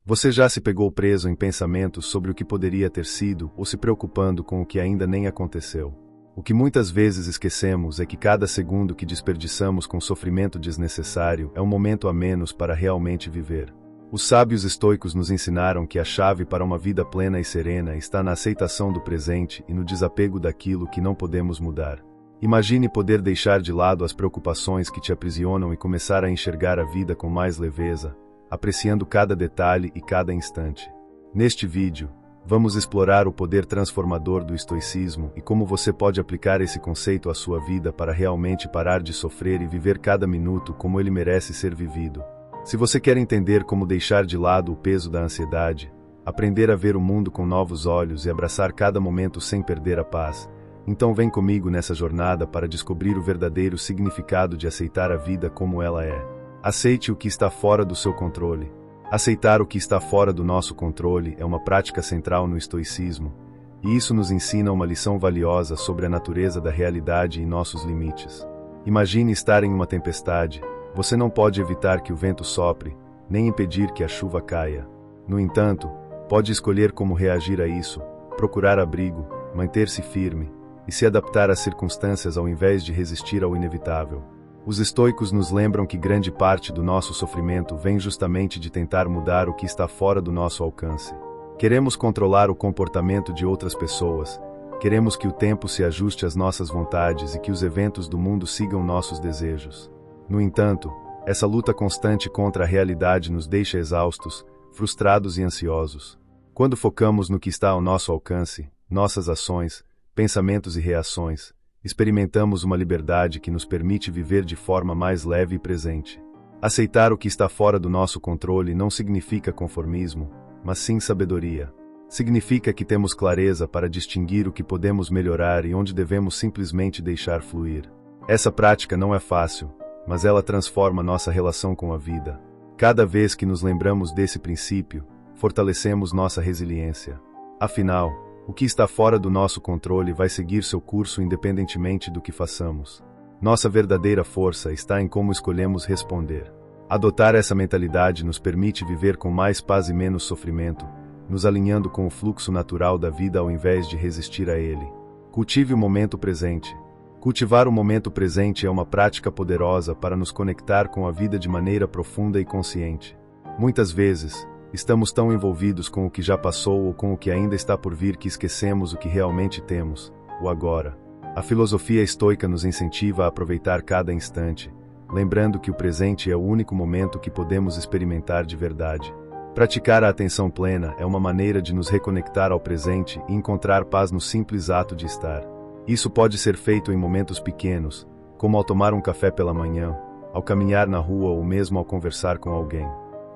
Você já se pegou preso em pensamentos sobre o que poderia ter sido ou se preocupando com o que ainda nem aconteceu? O que muitas vezes esquecemos é que cada segundo que desperdiçamos com sofrimento desnecessário é um momento a menos para realmente viver. Os sábios estoicos nos ensinaram que a chave para uma vida plena e serena está na aceitação do presente e no desapego daquilo que não podemos mudar. Imagine poder deixar de lado as preocupações que te aprisionam e começar a enxergar a vida com mais leveza, apreciando cada detalhe e cada instante. Neste vídeo, vamos explorar o poder transformador do estoicismo e como você pode aplicar esse conceito à sua vida para realmente parar de sofrer e viver cada minuto como ele merece ser vivido. Se você quer entender como deixar de lado o peso da ansiedade, aprender a ver o mundo com novos olhos e abraçar cada momento sem perder a paz, então vem comigo nessa jornada para descobrir o verdadeiro significado de aceitar a vida como ela é. Aceite o que está fora do seu controle. Aceitar o que está fora do nosso controle é uma prática central no estoicismo, e isso nos ensina uma lição valiosa sobre a natureza da realidade e nossos limites. Imagine estar em uma tempestade. Você não pode evitar que o vento sopre, nem impedir que a chuva caia. No entanto, pode escolher como reagir a isso, procurar abrigo, manter-se firme e se adaptar às circunstâncias ao invés de resistir ao inevitável. Os estoicos nos lembram que grande parte do nosso sofrimento vem justamente de tentar mudar o que está fora do nosso alcance. Queremos controlar o comportamento de outras pessoas, queremos que o tempo se ajuste às nossas vontades e que os eventos do mundo sigam nossos desejos. No entanto, essa luta constante contra a realidade nos deixa exaustos, frustrados e ansiosos. Quando focamos no que está ao nosso alcance, nossas ações, pensamentos e reações, experimentamos uma liberdade que nos permite viver de forma mais leve e presente. Aceitar o que está fora do nosso controle não significa conformismo, mas sim sabedoria. Significa que temos clareza para distinguir o que podemos melhorar e onde devemos simplesmente deixar fluir. Essa prática não é fácil, mas ela transforma nossa relação com a vida. Cada vez que nos lembramos desse princípio, fortalecemos nossa resiliência. Afinal, o que está fora do nosso controle vai seguir seu curso independentemente do que façamos. Nossa verdadeira força está em como escolhemos responder. Adotar essa mentalidade nos permite viver com mais paz e menos sofrimento, nos alinhando com o fluxo natural da vida ao invés de resistir a ele. Cultive o momento presente. Cultivar o momento presente é uma prática poderosa para nos conectar com a vida de maneira profunda e consciente. Muitas vezes, estamos tão envolvidos com o que já passou ou com o que ainda está por vir que esquecemos o que realmente temos, o agora. A filosofia estoica nos incentiva a aproveitar cada instante, lembrando que o presente é o único momento que podemos experimentar de verdade. Praticar a atenção plena é uma maneira de nos reconectar ao presente e encontrar paz no simples ato de estar. Isso pode ser feito em momentos pequenos, como ao tomar um café pela manhã, ao caminhar na rua ou mesmo ao conversar com alguém.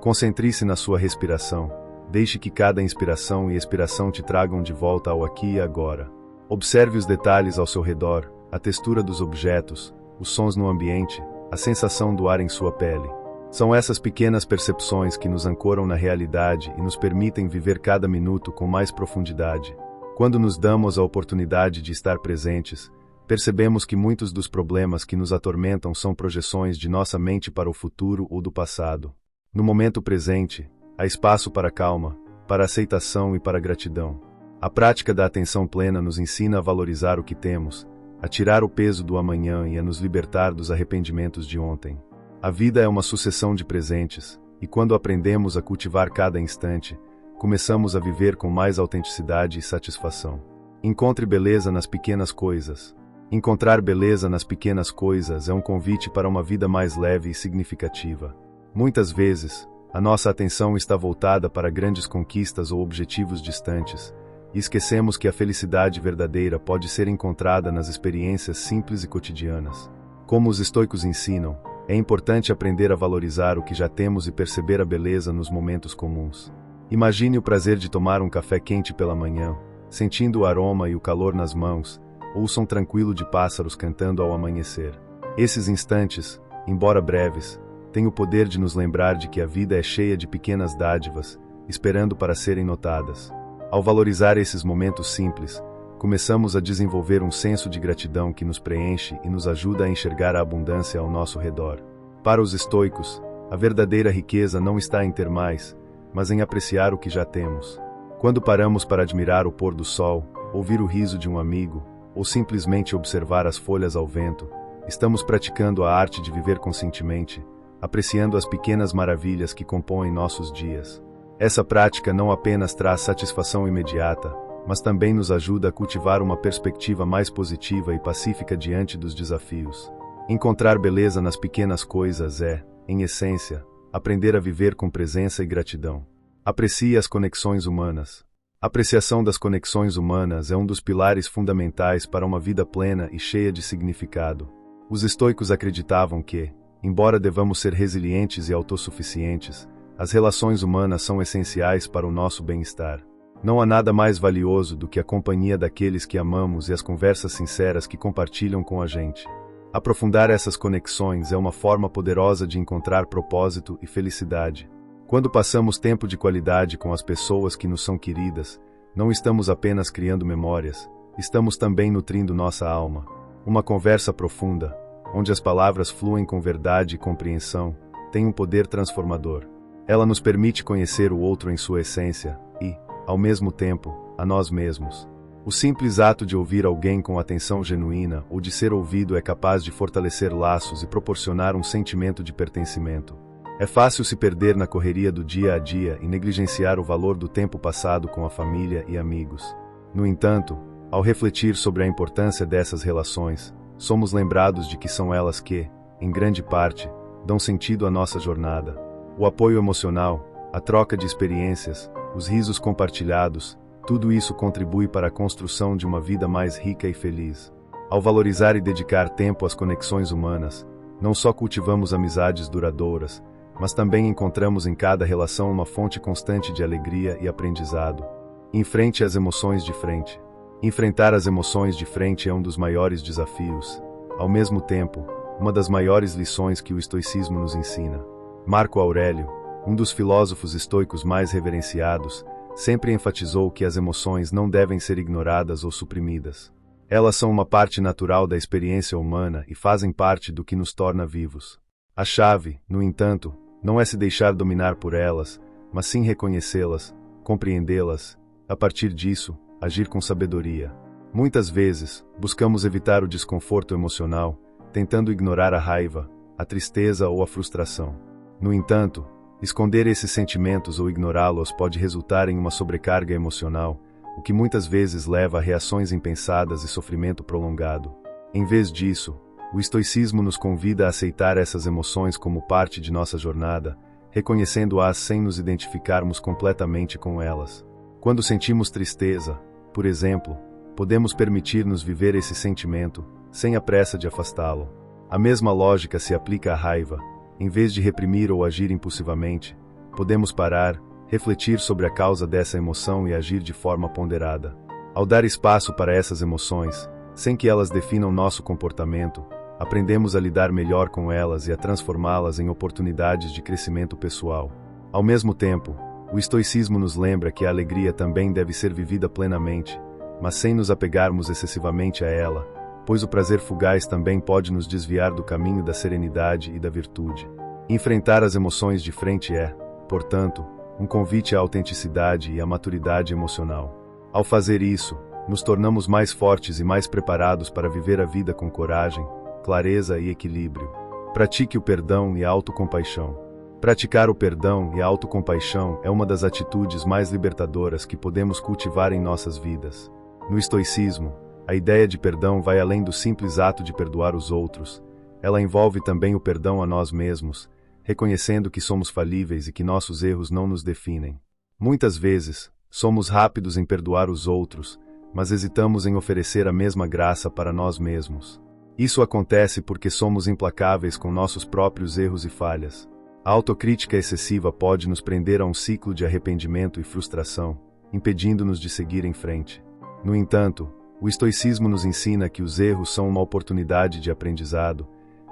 Concentre-se na sua respiração. Deixe que cada inspiração e expiração te tragam de volta ao aqui e agora. Observe os detalhes ao seu redor, a textura dos objetos, os sons no ambiente, a sensação do ar em sua pele. São essas pequenas percepções que nos ancoram na realidade e nos permitem viver cada minuto com mais profundidade. Quando nos damos a oportunidade de estar presentes, percebemos que muitos dos problemas que nos atormentam são projeções de nossa mente para o futuro ou do passado. No momento presente, há espaço para calma, para aceitação e para gratidão. A prática da atenção plena nos ensina a valorizar o que temos, a tirar o peso do amanhã e a nos libertar dos arrependimentos de ontem. A vida é uma sucessão de presentes, e quando aprendemos a cultivar cada instante, começamos a viver com mais autenticidade e satisfação. Encontre beleza nas pequenas coisas. Encontrar beleza nas pequenas coisas é um convite para uma vida mais leve e significativa. Muitas vezes, a nossa atenção está voltada para grandes conquistas ou objetivos distantes, e esquecemos que a felicidade verdadeira pode ser encontrada nas experiências simples e cotidianas. Como os estoicos ensinam, é importante aprender a valorizar o que já temos e perceber a beleza nos momentos comuns. Imagine o prazer de tomar um café quente pela manhã, sentindo o aroma e o calor nas mãos, ou o som tranquilo de pássaros cantando ao amanhecer. Esses instantes, embora breves, têm o poder de nos lembrar de que a vida é cheia de pequenas dádivas, esperando para serem notadas. Ao valorizar esses momentos simples, começamos a desenvolver um senso de gratidão que nos preenche e nos ajuda a enxergar a abundância ao nosso redor. Para os estoicos, a verdadeira riqueza não está em ter mais, mas em apreciar o que já temos. Quando paramos para admirar o pôr do sol, ouvir o riso de um amigo, ou simplesmente observar as folhas ao vento, estamos praticando a arte de viver conscientemente, apreciando as pequenas maravilhas que compõem nossos dias. Essa prática não apenas traz satisfação imediata, mas também nos ajuda a cultivar uma perspectiva mais positiva e pacífica diante dos desafios. Encontrar beleza nas pequenas coisas é, em essência, aprender a viver com presença e gratidão. Aprecie as conexões humanas. A apreciação das conexões humanas é um dos pilares fundamentais para uma vida plena e cheia de significado. Os estoicos acreditavam que, embora devamos ser resilientes e autossuficientes, as relações humanas são essenciais para o nosso bem-estar. Não há nada mais valioso do que a companhia daqueles que amamos e as conversas sinceras que compartilham com a gente. Aprofundar essas conexões é uma forma poderosa de encontrar propósito e felicidade. Quando passamos tempo de qualidade com as pessoas que nos são queridas, não estamos apenas criando memórias, estamos também nutrindo nossa alma. Uma conversa profunda, onde as palavras fluem com verdade e compreensão, tem um poder transformador. Ela nos permite conhecer o outro em sua essência e, ao mesmo tempo, a nós mesmos. O simples ato de ouvir alguém com atenção genuína ou de ser ouvido é capaz de fortalecer laços e proporcionar um sentimento de pertencimento. É fácil se perder na correria do dia a dia e negligenciar o valor do tempo passado com a família e amigos. No entanto, ao refletir sobre a importância dessas relações, somos lembrados de que são elas que, em grande parte, dão sentido à nossa jornada. O apoio emocional, a troca de experiências, os risos compartilhados, tudo isso contribui para a construção de uma vida mais rica e feliz. Ao valorizar e dedicar tempo às conexões humanas, não só cultivamos amizades duradouras, mas também encontramos em cada relação uma fonte constante de alegria e aprendizado. Enfrente as emoções de frente. Enfrentar as emoções de frente é um dos maiores desafios. Ao mesmo tempo, uma das maiores lições que o estoicismo nos ensina. Marco Aurélio, um dos filósofos estoicos mais reverenciados, sempre enfatizou que as emoções não devem ser ignoradas ou suprimidas. Elas são uma parte natural da experiência humana e fazem parte do que nos torna vivos. A chave, no entanto, não é se deixar dominar por elas, mas sim reconhecê-las, compreendê-las, a partir disso, agir com sabedoria. Muitas vezes, buscamos evitar o desconforto emocional, tentando ignorar a raiva, a tristeza ou a frustração. No entanto, esconder esses sentimentos ou ignorá-los pode resultar em uma sobrecarga emocional, o que muitas vezes leva a reações impensadas e sofrimento prolongado. Em vez disso, o estoicismo nos convida a aceitar essas emoções como parte de nossa jornada, reconhecendo-as sem nos identificarmos completamente com elas. Quando sentimos tristeza, por exemplo, podemos permitir-nos viver esse sentimento, sem a pressa de afastá-lo. A mesma lógica se aplica à raiva. Em vez de reprimir ou agir impulsivamente, podemos parar, refletir sobre a causa dessa emoção e agir de forma ponderada. Ao dar espaço para essas emoções, sem que elas definam nosso comportamento, aprendemos a lidar melhor com elas e a transformá-las em oportunidades de crescimento pessoal. Ao mesmo tempo, o estoicismo nos lembra que a alegria também deve ser vivida plenamente, mas sem nos apegarmos excessivamente a ela, pois o prazer fugaz também pode nos desviar do caminho da serenidade e da virtude. Enfrentar as emoções de frente é, portanto, um convite à autenticidade e à maturidade emocional. Ao fazer isso, nos tornamos mais fortes e mais preparados para viver a vida com coragem, clareza e equilíbrio. Pratique o perdão e a autocompaixão. Praticar o perdão e a autocompaixão é uma das atitudes mais libertadoras que podemos cultivar em nossas vidas. No estoicismo, a ideia de perdão vai além do simples ato de perdoar os outros. Ela envolve também o perdão a nós mesmos, reconhecendo que somos falíveis e que nossos erros não nos definem. Muitas vezes, somos rápidos em perdoar os outros, mas hesitamos em oferecer a mesma graça para nós mesmos. Isso acontece porque somos implacáveis com nossos próprios erros e falhas. A autocrítica excessiva pode nos prender a um ciclo de arrependimento e frustração, impedindo-nos de seguir em frente. No entanto, o estoicismo nos ensina que os erros são uma oportunidade de aprendizado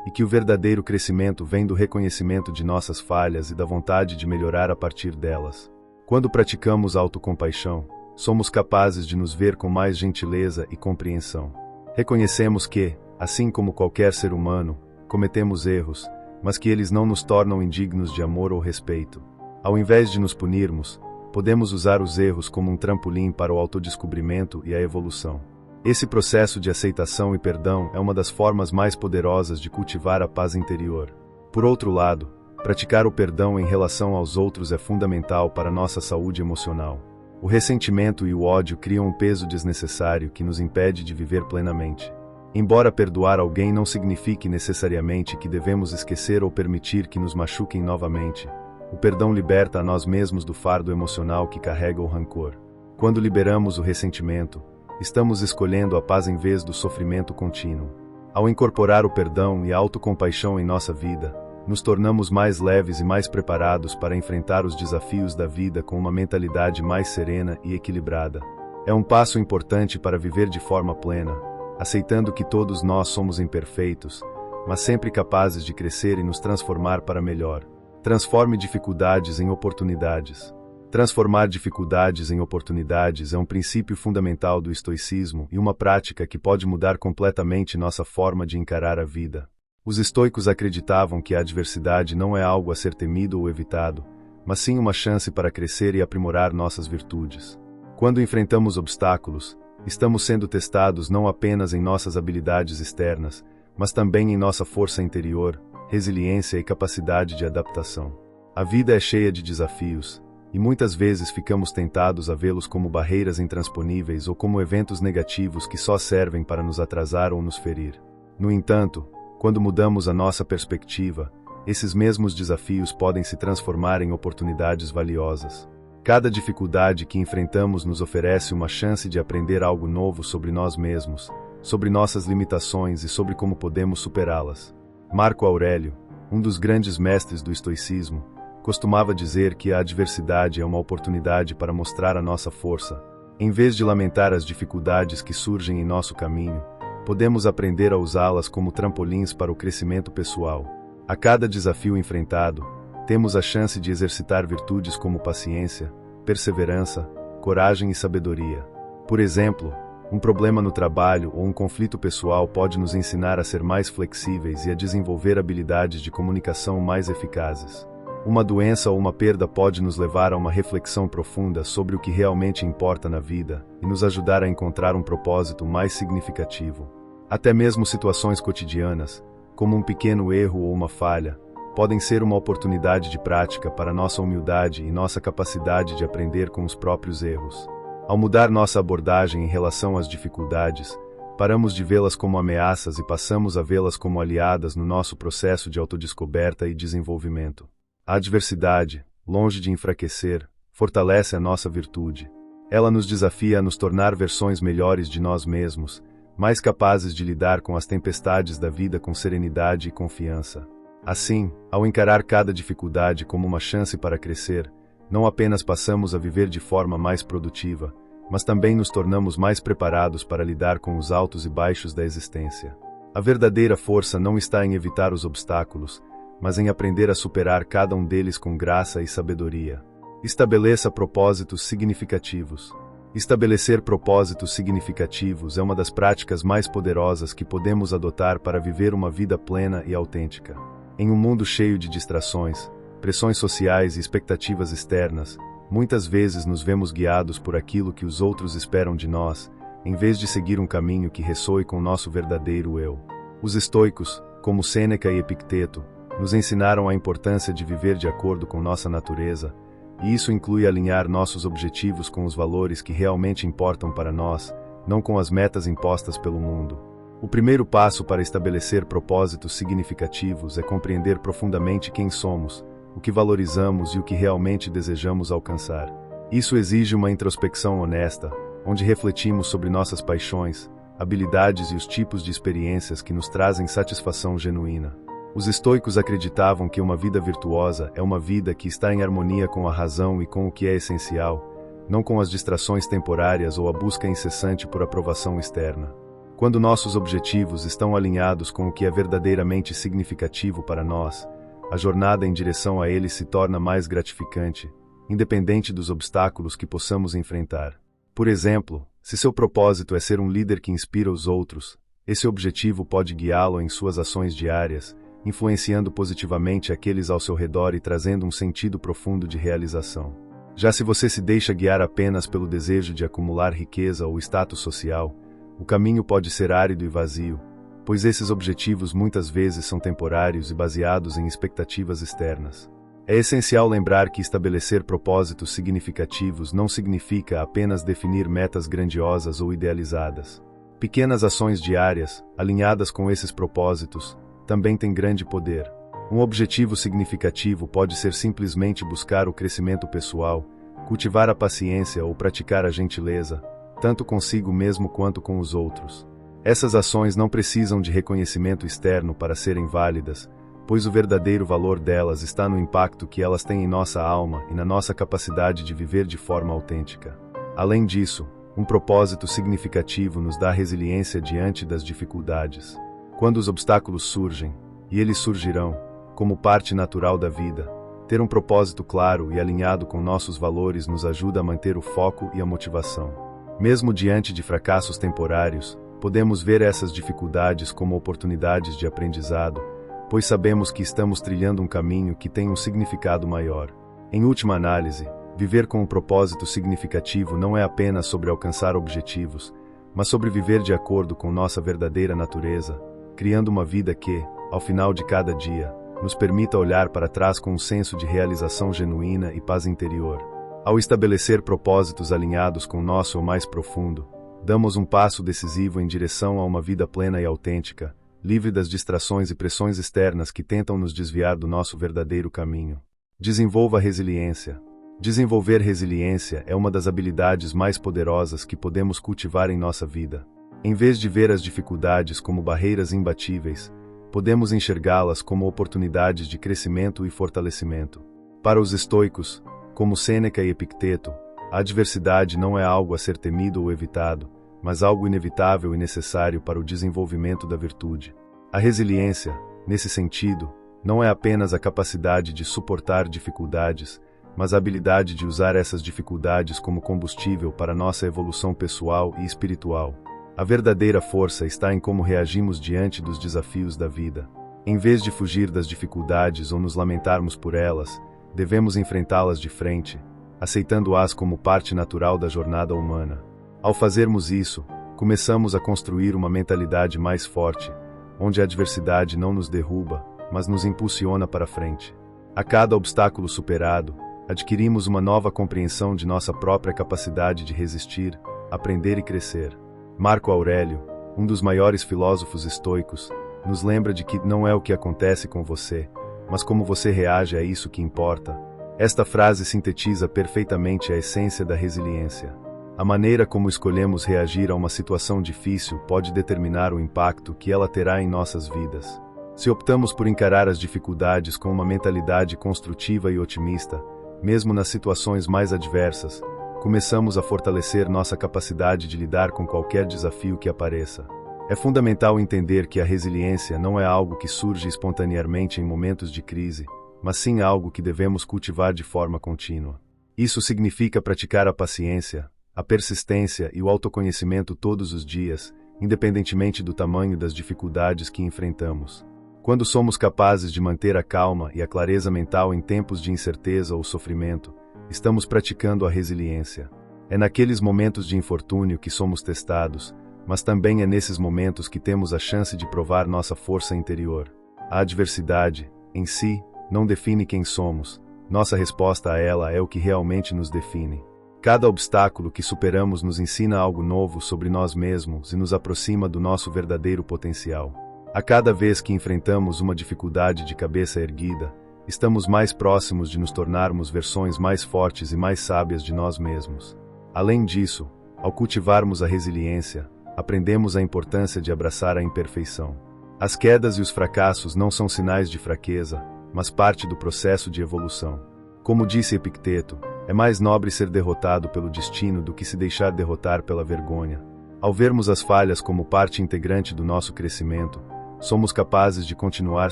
e que o verdadeiro crescimento vem do reconhecimento de nossas falhas e da vontade de melhorar a partir delas. Quando praticamos autocompaixão, somos capazes de nos ver com mais gentileza e compreensão. Reconhecemos que, assim como qualquer ser humano, cometemos erros, mas que eles não nos tornam indignos de amor ou respeito. Ao invés de nos punirmos, podemos usar os erros como um trampolim para o autodescobrimento e a evolução. Esse processo de aceitação e perdão é uma das formas mais poderosas de cultivar a paz interior. Por outro lado, praticar o perdão em relação aos outros é fundamental para nossa saúde emocional. O ressentimento e o ódio criam um peso desnecessário que nos impede de viver plenamente. Embora perdoar alguém não signifique necessariamente que devemos esquecer ou permitir que nos machuquem novamente, o perdão liberta a nós mesmos do fardo emocional que carrega o rancor. Quando liberamos o ressentimento, estamos escolhendo a paz em vez do sofrimento contínuo. Ao incorporar o perdão e a autocompaixão em nossa vida, nos tornamos mais leves e mais preparados para enfrentar os desafios da vida com uma mentalidade mais serena e equilibrada. É um passo importante para viver de forma plena, aceitando que todos nós somos imperfeitos, mas sempre capazes de crescer e nos transformar para melhor. Transforme dificuldades em oportunidades. Transformar dificuldades em oportunidades é um princípio fundamental do estoicismo e uma prática que pode mudar completamente nossa forma de encarar a vida. Os estoicos acreditavam que a adversidade não é algo a ser temido ou evitado, mas sim uma chance para crescer e aprimorar nossas virtudes. Quando enfrentamos obstáculos, estamos sendo testados não apenas em nossas habilidades externas, mas também em nossa força interior, resiliência e capacidade de adaptação. A vida é cheia de desafios, e muitas vezes ficamos tentados a vê-los como barreiras intransponíveis ou como eventos negativos que só servem para nos atrasar ou nos ferir. No entanto, quando mudamos a nossa perspectiva, esses mesmos desafios podem se transformar em oportunidades valiosas. Cada dificuldade que enfrentamos nos oferece uma chance de aprender algo novo sobre nós mesmos, sobre nossas limitações e sobre como podemos superá-las. Marco Aurélio, um dos grandes mestres do estoicismo, costumava dizer que a adversidade é uma oportunidade para mostrar a nossa força. Em vez de lamentar as dificuldades que surgem em nosso caminho, podemos aprender a usá-las como trampolins para o crescimento pessoal. A cada desafio enfrentado, temos a chance de exercitar virtudes como paciência, perseverança, coragem e sabedoria. Por exemplo, um problema no trabalho ou um conflito pessoal pode nos ensinar a ser mais flexíveis e a desenvolver habilidades de comunicação mais eficazes. Uma doença ou uma perda pode nos levar a uma reflexão profunda sobre o que realmente importa na vida e nos ajudar a encontrar um propósito mais significativo. Até mesmo situações cotidianas, como um pequeno erro ou uma falha, podem ser uma oportunidade de prática para nossa humildade e nossa capacidade de aprender com os próprios erros. Ao mudar nossa abordagem em relação às dificuldades, paramos de vê-las como ameaças e passamos a vê-las como aliadas no nosso processo de autodescoberta e desenvolvimento. A adversidade, longe de enfraquecer, fortalece a nossa virtude. Ela nos desafia a nos tornar versões melhores de nós mesmos, mais capazes de lidar com as tempestades da vida com serenidade e confiança. Assim, ao encarar cada dificuldade como uma chance para crescer, não apenas passamos a viver de forma mais produtiva, mas também nos tornamos mais preparados para lidar com os altos e baixos da existência. A verdadeira força não está em evitar os obstáculos, mas em aprender a superar cada um deles com graça e sabedoria. Estabeleça propósitos significativos. Estabelecer propósitos significativos é uma das práticas mais poderosas que podemos adotar para viver uma vida plena e autêntica. Em um mundo cheio de distrações, pressões sociais e expectativas externas, muitas vezes nos vemos guiados por aquilo que os outros esperam de nós, em vez de seguir um caminho que ressoe com nosso verdadeiro eu. Os estoicos, como Sêneca e Epicteto, nos ensinaram a importância de viver de acordo com nossa natureza, e isso inclui alinhar nossos objetivos com os valores que realmente importam para nós, não com as metas impostas pelo mundo. O primeiro passo para estabelecer propósitos significativos é compreender profundamente quem somos, o que valorizamos e o que realmente desejamos alcançar. Isso exige uma introspecção honesta, onde refletimos sobre nossas paixões, habilidades e os tipos de experiências que nos trazem satisfação genuína. Os estoicos acreditavam que uma vida virtuosa é uma vida que está em harmonia com a razão e com o que é essencial, não com as distrações temporárias ou a busca incessante por aprovação externa. Quando nossos objetivos estão alinhados com o que é verdadeiramente significativo para nós, a jornada em direção a ele se torna mais gratificante, independente dos obstáculos que possamos enfrentar. Por exemplo, se seu propósito é ser um líder que inspira os outros, esse objetivo pode guiá-lo em suas ações diárias, influenciando positivamente aqueles ao seu redor e trazendo um sentido profundo de realização. Já se você se deixa guiar apenas pelo desejo de acumular riqueza ou status social, o caminho pode ser árido e vazio, pois esses objetivos muitas vezes são temporários e baseados em expectativas externas. É essencial lembrar que estabelecer propósitos significativos não significa apenas definir metas grandiosas ou idealizadas. Pequenas ações diárias, alinhadas com esses propósitos, também têm grande poder. Um objetivo significativo pode ser simplesmente buscar o crescimento pessoal, cultivar a paciência ou praticar a gentileza, tanto consigo mesmo quanto com os outros. Essas ações não precisam de reconhecimento externo para serem válidas, pois o verdadeiro valor delas está no impacto que elas têm em nossa alma e na nossa capacidade de viver de forma autêntica. Além disso, um propósito significativo nos dá resiliência diante das dificuldades. Quando os obstáculos surgem, e eles surgirão, como parte natural da vida, ter um propósito claro e alinhado com nossos valores nos ajuda a manter o foco e a motivação. Mesmo diante de fracassos temporários, podemos ver essas dificuldades como oportunidades de aprendizado, pois sabemos que estamos trilhando um caminho que tem um significado maior. Em última análise, viver com um propósito significativo não é apenas sobre alcançar objetivos, mas sobre viver de acordo com nossa verdadeira natureza, criando uma vida que, ao final de cada dia, nos permita olhar para trás com um senso de realização genuína e paz interior. Ao estabelecer propósitos alinhados com o nosso mais profundo, damos um passo decisivo em direção a uma vida plena e autêntica, livre das distrações e pressões externas que tentam nos desviar do nosso verdadeiro caminho. Desenvolva resiliência. Desenvolver resiliência é uma das habilidades mais poderosas que podemos cultivar em nossa vida. Em vez de ver as dificuldades como barreiras imbatíveis, podemos enxergá-las como oportunidades de crescimento e fortalecimento. Para os estoicos, como Sêneca e Epicteto, a adversidade não é algo a ser temido ou evitado, mas algo inevitável e necessário para o desenvolvimento da virtude. A resiliência, nesse sentido, não é apenas a capacidade de suportar dificuldades, mas a habilidade de usar essas dificuldades como combustível para nossa evolução pessoal e espiritual. A verdadeira força está em como reagimos diante dos desafios da vida. Em vez de fugir das dificuldades ou nos lamentarmos por elas, devemos enfrentá-las de frente, aceitando-as como parte natural da jornada humana. Ao fazermos isso, começamos a construir uma mentalidade mais forte, onde a adversidade não nos derruba, mas nos impulsiona para frente. A cada obstáculo superado, adquirimos uma nova compreensão de nossa própria capacidade de resistir, aprender e crescer. Marco Aurélio, um dos maiores filósofos estoicos, nos lembra de que não é o que acontece com você, mas como você reage a isso que importa. Esta frase sintetiza perfeitamente a essência da resiliência. A maneira como escolhemos reagir a uma situação difícil pode determinar o impacto que ela terá em nossas vidas. Se optamos por encarar as dificuldades com uma mentalidade construtiva e otimista, mesmo nas situações mais adversas, começamos a fortalecer nossa capacidade de lidar com qualquer desafio que apareça. É fundamental entender que a resiliência não é algo que surge espontaneamente em momentos de crise, mas sim algo que devemos cultivar de forma contínua. Isso significa praticar a paciência, a persistência e o autoconhecimento todos os dias, independentemente do tamanho das dificuldades que enfrentamos. Quando somos capazes de manter a calma e a clareza mental em tempos de incerteza ou sofrimento, estamos praticando a resiliência. É naqueles momentos de infortúnio que somos testados, mas também é nesses momentos que temos a chance de provar nossa força interior. A adversidade, em si, não define quem somos. Nossa resposta a ela é o que realmente nos define. Cada obstáculo que superamos nos ensina algo novo sobre nós mesmos e nos aproxima do nosso verdadeiro potencial. A cada vez que enfrentamos uma dificuldade de cabeça erguida, estamos mais próximos de nos tornarmos versões mais fortes e mais sábias de nós mesmos. Além disso, ao cultivarmos a resiliência, aprendemos a importância de abraçar a imperfeição. As quedas e os fracassos não são sinais de fraqueza, mas parte do processo de evolução. Como disse Epicteto, é mais nobre ser derrotado pelo destino do que se deixar derrotar pela vergonha. Ao vermos as falhas como parte integrante do nosso crescimento, somos capazes de continuar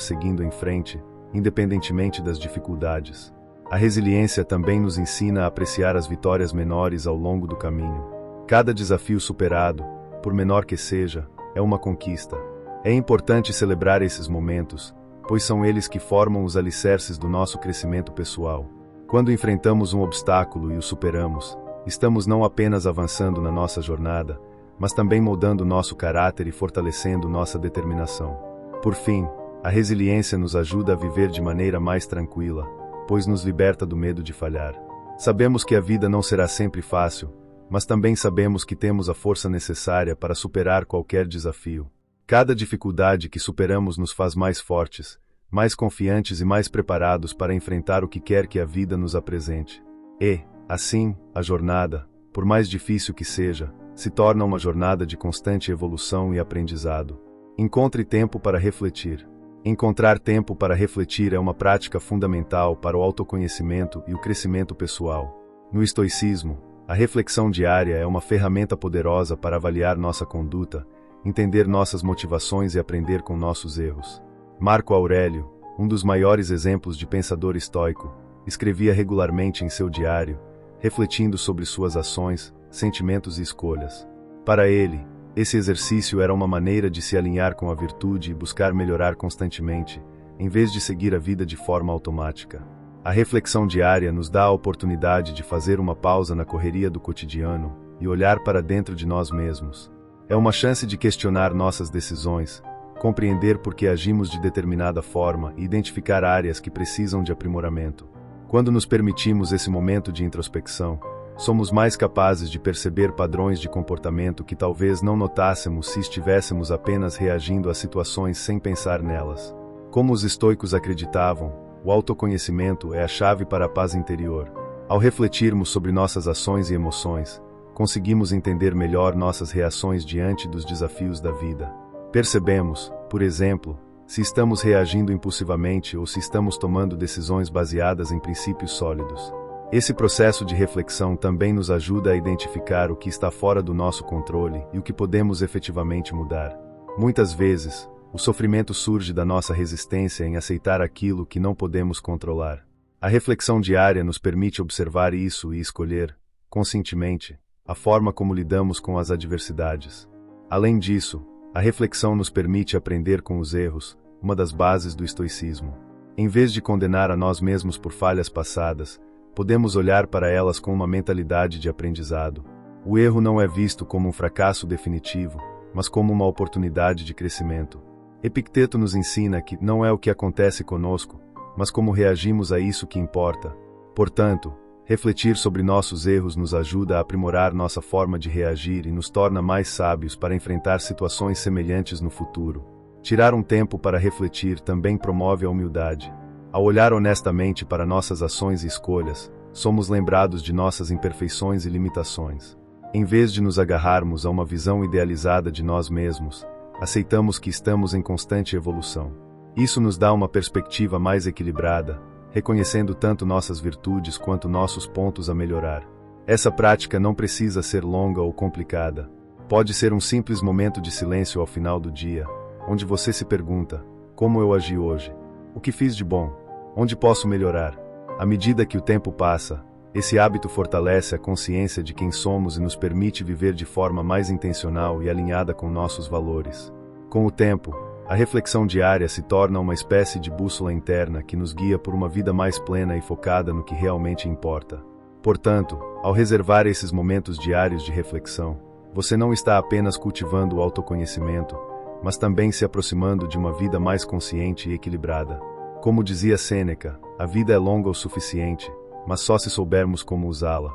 seguindo em frente, independentemente das dificuldades. A resiliência também nos ensina a apreciar as vitórias menores ao longo do caminho. Cada desafio superado, por menor que seja, é uma conquista. É importante celebrar esses momentos, pois são eles que formam os alicerces do nosso crescimento pessoal. Quando enfrentamos um obstáculo e o superamos, estamos não apenas avançando na nossa jornada, mas também moldando nosso caráter e fortalecendo nossa determinação. Por fim, a resiliência nos ajuda a viver de maneira mais tranquila, pois nos liberta do medo de falhar. Sabemos que a vida não será sempre fácil, mas também sabemos que temos a força necessária para superar qualquer desafio. Cada dificuldade que superamos nos faz mais fortes, mais confiantes e mais preparados para enfrentar o que quer que a vida nos apresente. E, assim, a jornada, por mais difícil que seja, se torna uma jornada de constante evolução e aprendizado. Encontre tempo para refletir. Encontrar tempo para refletir é uma prática fundamental para o autoconhecimento e o crescimento pessoal. No estoicismo, a reflexão diária é uma ferramenta poderosa para avaliar nossa conduta, entender nossas motivações e aprender com nossos erros. Marco Aurélio, um dos maiores exemplos de pensador estoico, escrevia regularmente em seu diário, refletindo sobre suas ações, sentimentos e escolhas. Para ele, esse exercício era uma maneira de se alinhar com a virtude e buscar melhorar constantemente, em vez de seguir a vida de forma automática. A reflexão diária nos dá a oportunidade de fazer uma pausa na correria do cotidiano e olhar para dentro de nós mesmos. É uma chance de questionar nossas decisões, compreender por que agimos de determinada forma e identificar áreas que precisam de aprimoramento. Quando nos permitimos esse momento de introspecção, somos mais capazes de perceber padrões de comportamento que talvez não notássemos se estivéssemos apenas reagindo a situações sem pensar nelas. Como os estoicos acreditavam, o autoconhecimento é a chave para a paz interior. Ao refletirmos sobre nossas ações e emoções, conseguimos entender melhor nossas reações diante dos desafios da vida. Percebemos, por exemplo, se estamos reagindo impulsivamente ou se estamos tomando decisões baseadas em princípios sólidos. Esse processo de reflexão também nos ajuda a identificar o que está fora do nosso controle e o que podemos efetivamente mudar. Muitas vezes, o sofrimento surge da nossa resistência em aceitar aquilo que não podemos controlar. A reflexão diária nos permite observar isso e escolher, conscientemente, a forma como lidamos com as adversidades. Além disso, a reflexão nos permite aprender com os erros, uma das bases do estoicismo. Em vez de condenar a nós mesmos por falhas passadas, podemos olhar para elas com uma mentalidade de aprendizado. O erro não é visto como um fracasso definitivo, mas como uma oportunidade de crescimento. Epicteto nos ensina que não é o que acontece conosco, mas como reagimos a isso que importa. Portanto, refletir sobre nossos erros nos ajuda a aprimorar nossa forma de reagir e nos torna mais sábios para enfrentar situações semelhantes no futuro. Tirar um tempo para refletir também promove a humildade. Ao olhar honestamente para nossas ações e escolhas, somos lembrados de nossas imperfeições e limitações. Em vez de nos agarrarmos a uma visão idealizada de nós mesmos, aceitamos que estamos em constante evolução. Isso nos dá uma perspectiva mais equilibrada, reconhecendo tanto nossas virtudes quanto nossos pontos a melhorar. Essa prática não precisa ser longa ou complicada. Pode ser um simples momento de silêncio ao final do dia, onde você se pergunta: como eu agi hoje? O que fiz de bom? Onde posso melhorar? À medida que o tempo passa, esse hábito fortalece a consciência de quem somos e nos permite viver de forma mais intencional e alinhada com nossos valores. Com o tempo, a reflexão diária se torna uma espécie de bússola interna que nos guia por uma vida mais plena e focada no que realmente importa. Portanto, ao reservar esses momentos diários de reflexão, você não está apenas cultivando o autoconhecimento, mas também se aproximando de uma vida mais consciente e equilibrada. Como dizia Sêneca, a vida é longa o suficiente, mas só se soubermos como usá-la.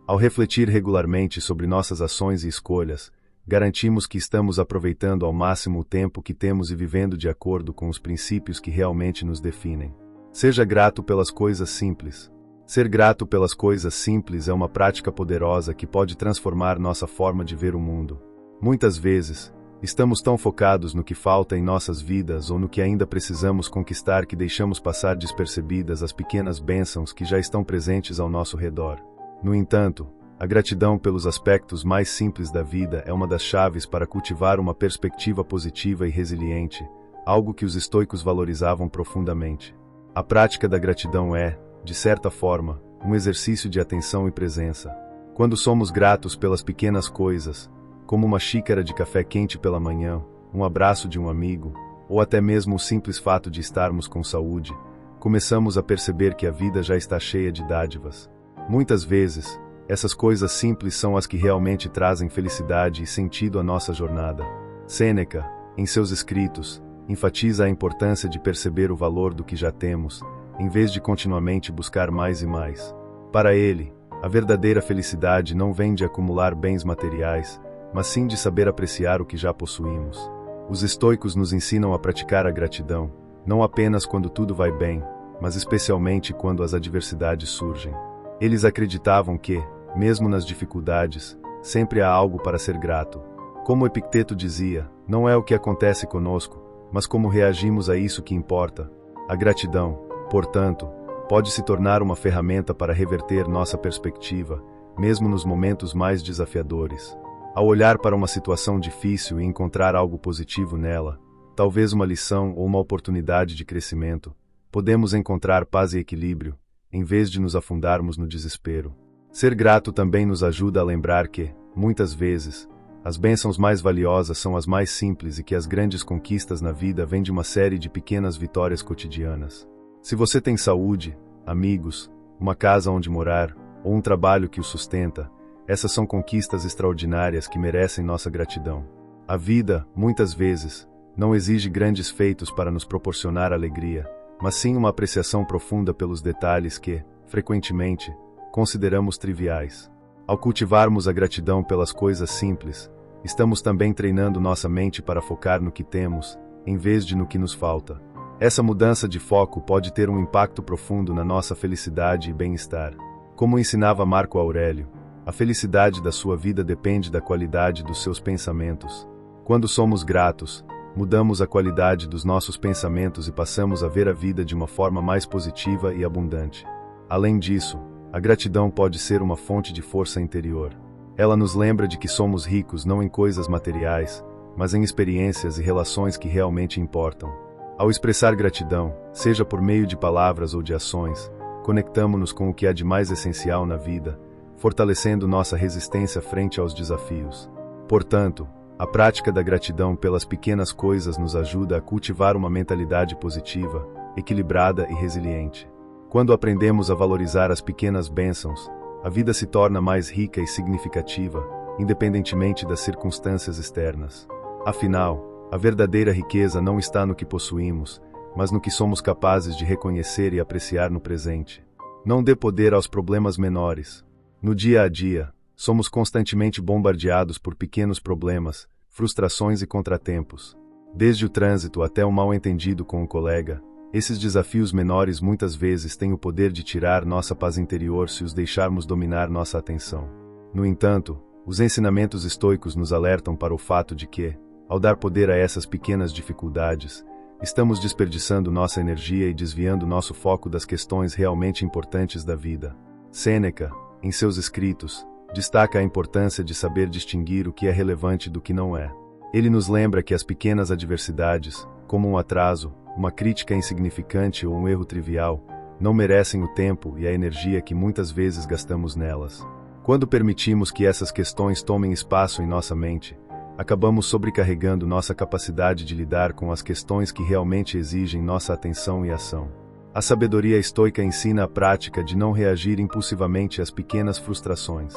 Ao refletir regularmente sobre nossas ações e escolhas, garantimos que estamos aproveitando ao máximo o tempo que temos e vivendo de acordo com os princípios que realmente nos definem. Seja grato pelas coisas simples. Ser grato pelas coisas simples é uma prática poderosa que pode transformar nossa forma de ver o mundo. Muitas vezes, estamos tão focados no que falta em nossas vidas ou no que ainda precisamos conquistar que deixamos passar despercebidas as pequenas bênçãos que já estão presentes ao nosso redor. No entanto, a gratidão pelos aspectos mais simples da vida é uma das chaves para cultivar uma perspectiva positiva e resiliente, algo que os estoicos valorizavam profundamente. A prática da gratidão é, de certa forma, um exercício de atenção e presença. Quando somos gratos pelas pequenas coisas, como uma xícara de café quente pela manhã, um abraço de um amigo, ou até mesmo o simples fato de estarmos com saúde, começamos a perceber que a vida já está cheia de dádivas. Muitas vezes, essas coisas simples são as que realmente trazem felicidade e sentido à nossa jornada. Sêneca, em seus escritos, enfatiza a importância de perceber o valor do que já temos, em vez de continuamente buscar mais e mais. Para ele, a verdadeira felicidade não vem de acumular bens materiais, mas sim de saber apreciar o que já possuímos. Os estoicos nos ensinam a praticar a gratidão, não apenas quando tudo vai bem, mas especialmente quando as adversidades surgem. Eles acreditavam que, mesmo nas dificuldades, sempre há algo para ser grato. Como Epicteto dizia, não é o que acontece conosco, mas como reagimos a isso que importa. A gratidão, portanto, pode se tornar uma ferramenta para reverter nossa perspectiva, mesmo nos momentos mais desafiadores. Ao olhar para uma situação difícil e encontrar algo positivo nela, talvez uma lição ou uma oportunidade de crescimento, podemos encontrar paz e equilíbrio, em vez de nos afundarmos no desespero. Ser grato também nos ajuda a lembrar que, muitas vezes, as bênçãos mais valiosas são as mais simples e que as grandes conquistas na vida vêm de uma série de pequenas vitórias cotidianas. Se você tem saúde, amigos, uma casa onde morar, ou um trabalho que o sustenta, essas são conquistas extraordinárias que merecem nossa gratidão. A vida, muitas vezes, não exige grandes feitos para nos proporcionar alegria, mas sim uma apreciação profunda pelos detalhes que, frequentemente, consideramos triviais. Ao cultivarmos a gratidão pelas coisas simples, estamos também treinando nossa mente para focar no que temos, em vez de no que nos falta. Essa mudança de foco pode ter um impacto profundo na nossa felicidade e bem-estar. Como ensinava Marco Aurélio, a felicidade da sua vida depende da qualidade dos seus pensamentos. Quando somos gratos, mudamos a qualidade dos nossos pensamentos e passamos a ver a vida de uma forma mais positiva e abundante. Além disso, a gratidão pode ser uma fonte de força interior. Ela nos lembra de que somos ricos não em coisas materiais, mas em experiências e relações que realmente importam. Ao expressar gratidão, seja por meio de palavras ou de ações, conectamo-nos com o que há de mais essencial na vida, fortalecendo nossa resistência frente aos desafios. Portanto, a prática da gratidão pelas pequenas coisas nos ajuda a cultivar uma mentalidade positiva, equilibrada e resiliente. Quando aprendemos a valorizar as pequenas bênçãos, a vida se torna mais rica e significativa, independentemente das circunstâncias externas. Afinal, a verdadeira riqueza não está no que possuímos, mas no que somos capazes de reconhecer e apreciar no presente. Não dê poder aos problemas menores. No dia a dia, somos constantemente bombardeados por pequenos problemas, frustrações e contratempos. Desde o trânsito até um mal-entendido com um colega, esses desafios menores muitas vezes têm o poder de tirar nossa paz interior se os deixarmos dominar nossa atenção. No entanto, os ensinamentos estoicos nos alertam para o fato de que, ao dar poder a essas pequenas dificuldades, estamos desperdiçando nossa energia e desviando nosso foco das questões realmente importantes da vida. Sêneca, em seus escritos, destaca a importância de saber distinguir o que é relevante do que não é. Ele nos lembra que as pequenas adversidades, como um atraso, uma crítica insignificante ou um erro trivial, não merecem o tempo e a energia que muitas vezes gastamos nelas. Quando permitimos que essas questões tomem espaço em nossa mente, acabamos sobrecarregando nossa capacidade de lidar com as questões que realmente exigem nossa atenção e ação. A sabedoria estoica ensina a prática de não reagir impulsivamente às pequenas frustrações.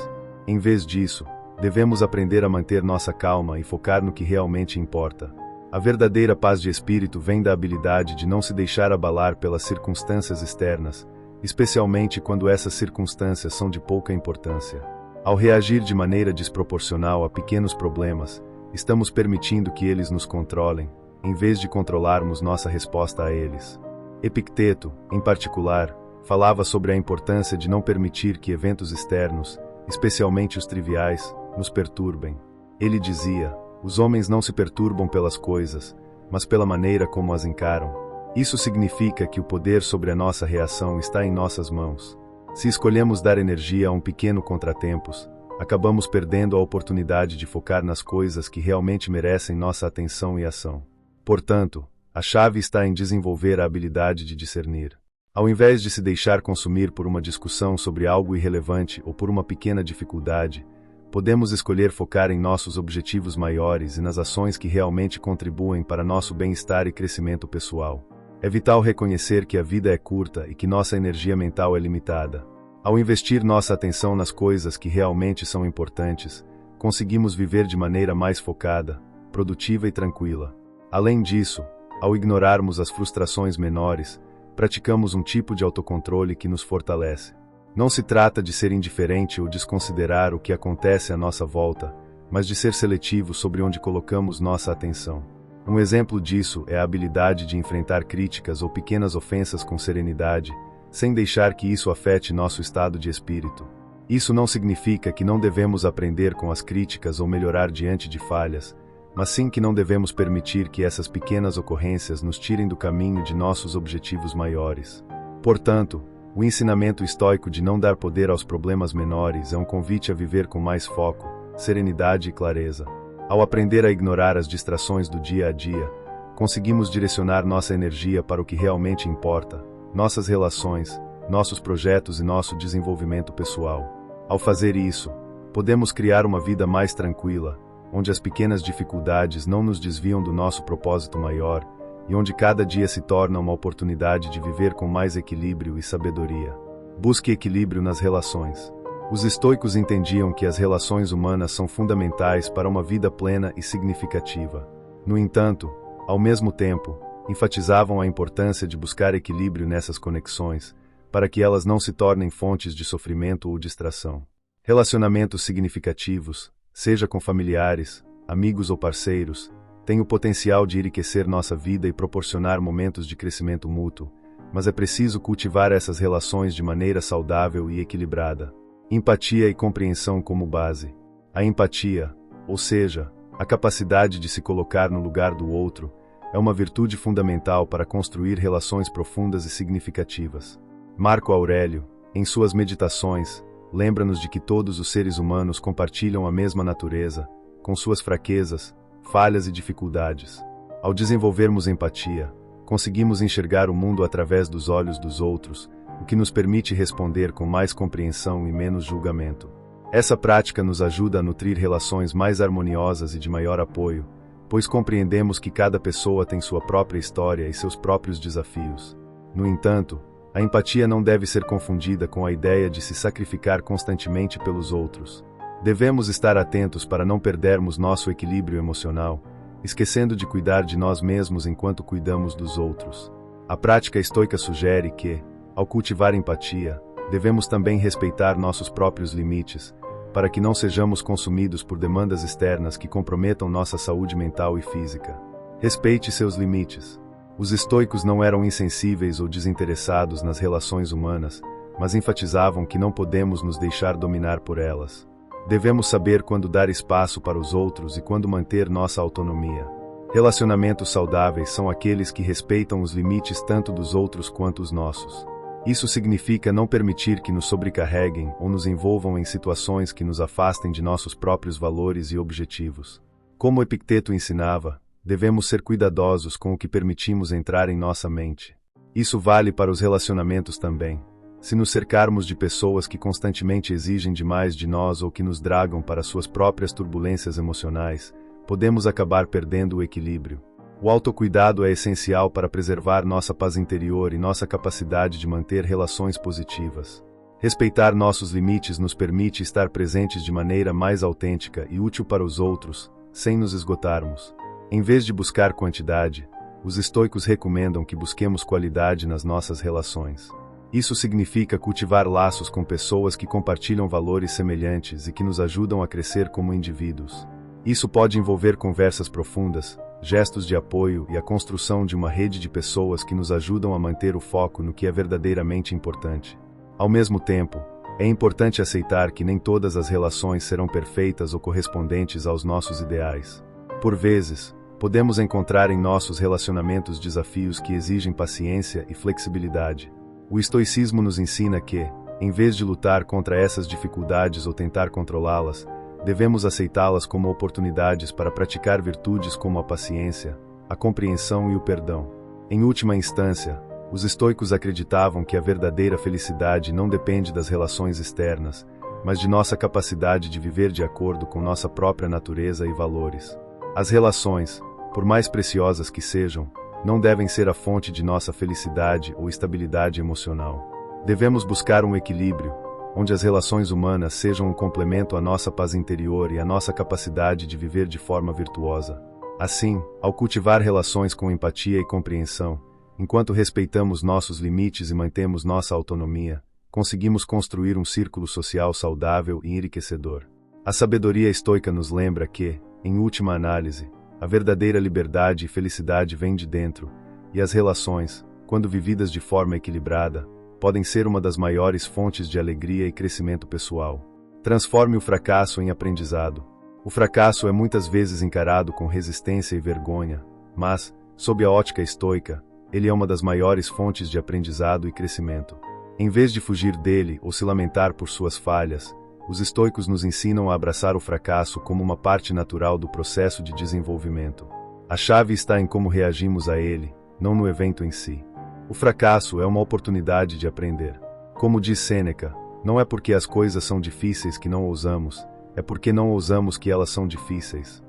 Em vez disso, devemos aprender a manter nossa calma e focar no que realmente importa. A verdadeira paz de espírito vem da habilidade de não se deixar abalar pelas circunstâncias externas, especialmente quando essas circunstâncias são de pouca importância. Ao reagir de maneira desproporcional a pequenos problemas, estamos permitindo que eles nos controlem, em vez de controlarmos nossa resposta a eles. Epicteto, em particular, falava sobre a importância de não permitir que eventos externos, especialmente os triviais, nos perturbem. Ele dizia: os homens não se perturbam pelas coisas, mas pela maneira como as encaram. Isso significa que o poder sobre a nossa reação está em nossas mãos. Se escolhemos dar energia a um pequeno contratempos, acabamos perdendo a oportunidade de focar nas coisas que realmente merecem nossa atenção e ação. Portanto, a chave está em desenvolver a habilidade de discernir. Ao invés de se deixar consumir por uma discussão sobre algo irrelevante ou por uma pequena dificuldade, podemos escolher focar em nossos objetivos maiores e nas ações que realmente contribuem para nosso bem-estar e crescimento pessoal. É vital reconhecer que a vida é curta e que nossa energia mental é limitada. Ao investir nossa atenção nas coisas que realmente são importantes, conseguimos viver de maneira mais focada, produtiva e tranquila. Além disso, ao ignorarmos as frustrações menores, praticamos um tipo de autocontrole que nos fortalece. Não se trata de ser indiferente ou desconsiderar o que acontece à nossa volta, mas de ser seletivo sobre onde colocamos nossa atenção. Um exemplo disso é a habilidade de enfrentar críticas ou pequenas ofensas com serenidade, sem deixar que isso afete nosso estado de espírito. Isso não significa que não devemos aprender com as críticas ou melhorar diante de falhas, mas sim que não devemos permitir que essas pequenas ocorrências nos tirem do caminho de nossos objetivos maiores. Portanto, o ensinamento estoico de não dar poder aos problemas menores é um convite a viver com mais foco, serenidade e clareza. Ao aprender a ignorar as distrações do dia a dia, conseguimos direcionar nossa energia para o que realmente importa, nossas relações, nossos projetos e nosso desenvolvimento pessoal. Ao fazer isso, podemos criar uma vida mais tranquila, onde as pequenas dificuldades não nos desviam do nosso propósito maior, e onde cada dia se torna uma oportunidade de viver com mais equilíbrio e sabedoria. Busque equilíbrio nas relações. Os estoicos entendiam que as relações humanas são fundamentais para uma vida plena e significativa. No entanto, ao mesmo tempo, enfatizavam a importância de buscar equilíbrio nessas conexões, para que elas não se tornem fontes de sofrimento ou distração. Relacionamentos significativos, seja com familiares, amigos ou parceiros, têm o potencial de enriquecer nossa vida e proporcionar momentos de crescimento mútuo, mas é preciso cultivar essas relações de maneira saudável e equilibrada. Empatia e compreensão como base. A empatia, ou seja, a capacidade de se colocar no lugar do outro, é uma virtude fundamental para construir relações profundas e significativas. Marco Aurélio, em suas meditações, lembra-nos de que todos os seres humanos compartilham a mesma natureza, com suas fraquezas, falhas e dificuldades. Ao desenvolvermos empatia, conseguimos enxergar o mundo através dos olhos dos outros, o que nos permite responder com mais compreensão e menos julgamento. Essa prática nos ajuda a nutrir relações mais harmoniosas e de maior apoio, pois compreendemos que cada pessoa tem sua própria história e seus próprios desafios. No entanto, a empatia não deve ser confundida com a ideia de se sacrificar constantemente pelos outros. Devemos estar atentos para não perdermos nosso equilíbrio emocional, esquecendo de cuidar de nós mesmos enquanto cuidamos dos outros. A prática estoica sugere que, ao cultivar empatia, devemos também respeitar nossos próprios limites, para que não sejamos consumidos por demandas externas que comprometam nossa saúde mental e física. Respeite seus limites. Os estoicos não eram insensíveis ou desinteressados nas relações humanas, mas enfatizavam que não podemos nos deixar dominar por elas. Devemos saber quando dar espaço para os outros e quando manter nossa autonomia. Relacionamentos saudáveis são aqueles que respeitam os limites tanto dos outros quanto os nossos. Isso significa não permitir que nos sobrecarreguem ou nos envolvam em situações que nos afastem de nossos próprios valores e objetivos. Como Epicteto ensinava, devemos ser cuidadosos com o que permitimos entrar em nossa mente. Isso vale para os relacionamentos também. Se nos cercarmos de pessoas que constantemente exigem demais de nós ou que nos dragam para suas próprias turbulências emocionais, podemos acabar perdendo o equilíbrio. O autocuidado é essencial para preservar nossa paz interior e nossa capacidade de manter relações positivas. Respeitar nossos limites nos permite estar presentes de maneira mais autêntica e útil para os outros, sem nos esgotarmos. Em vez de buscar quantidade, os estoicos recomendam que busquemos qualidade nas nossas relações. Isso significa cultivar laços com pessoas que compartilham valores semelhantes e que nos ajudam a crescer como indivíduos. Isso pode envolver conversas profundas, gestos de apoio e a construção de uma rede de pessoas que nos ajudam a manter o foco no que é verdadeiramente importante. Ao mesmo tempo, é importante aceitar que nem todas as relações serão perfeitas ou correspondentes aos nossos ideais. Por vezes, podemos encontrar em nossos relacionamentos desafios que exigem paciência e flexibilidade. O estoicismo nos ensina que, em vez de lutar contra essas dificuldades ou tentar controlá-las, devemos aceitá-las como oportunidades para praticar virtudes como a paciência, a compreensão e o perdão. Em última instância, os estoicos acreditavam que a verdadeira felicidade não depende das relações externas, mas de nossa capacidade de viver de acordo com nossa própria natureza e valores. As relações, por mais preciosas que sejam, não devem ser a fonte de nossa felicidade ou estabilidade emocional. Devemos buscar um equilíbrio, onde as relações humanas sejam um complemento à nossa paz interior e à nossa capacidade de viver de forma virtuosa. Assim, ao cultivar relações com empatia e compreensão, enquanto respeitamos nossos limites e mantemos nossa autonomia, conseguimos construir um círculo social saudável e enriquecedor. A sabedoria estoica nos lembra que, em última análise, a verdadeira liberdade e felicidade vêm de dentro, e as relações, quando vividas de forma equilibrada, podem ser uma das maiores fontes de alegria e crescimento pessoal. Transforme o fracasso em aprendizado. O fracasso é muitas vezes encarado com resistência e vergonha, mas, sob a ótica estoica, ele é uma das maiores fontes de aprendizado e crescimento. Em vez de fugir dele ou se lamentar por suas falhas, os estoicos nos ensinam a abraçar o fracasso como uma parte natural do processo de desenvolvimento. A chave está em como reagimos a ele, não no evento em si. O fracasso é uma oportunidade de aprender. Como diz Sêneca, não é porque as coisas são difíceis que não ousamos, é porque não ousamos que elas são difíceis.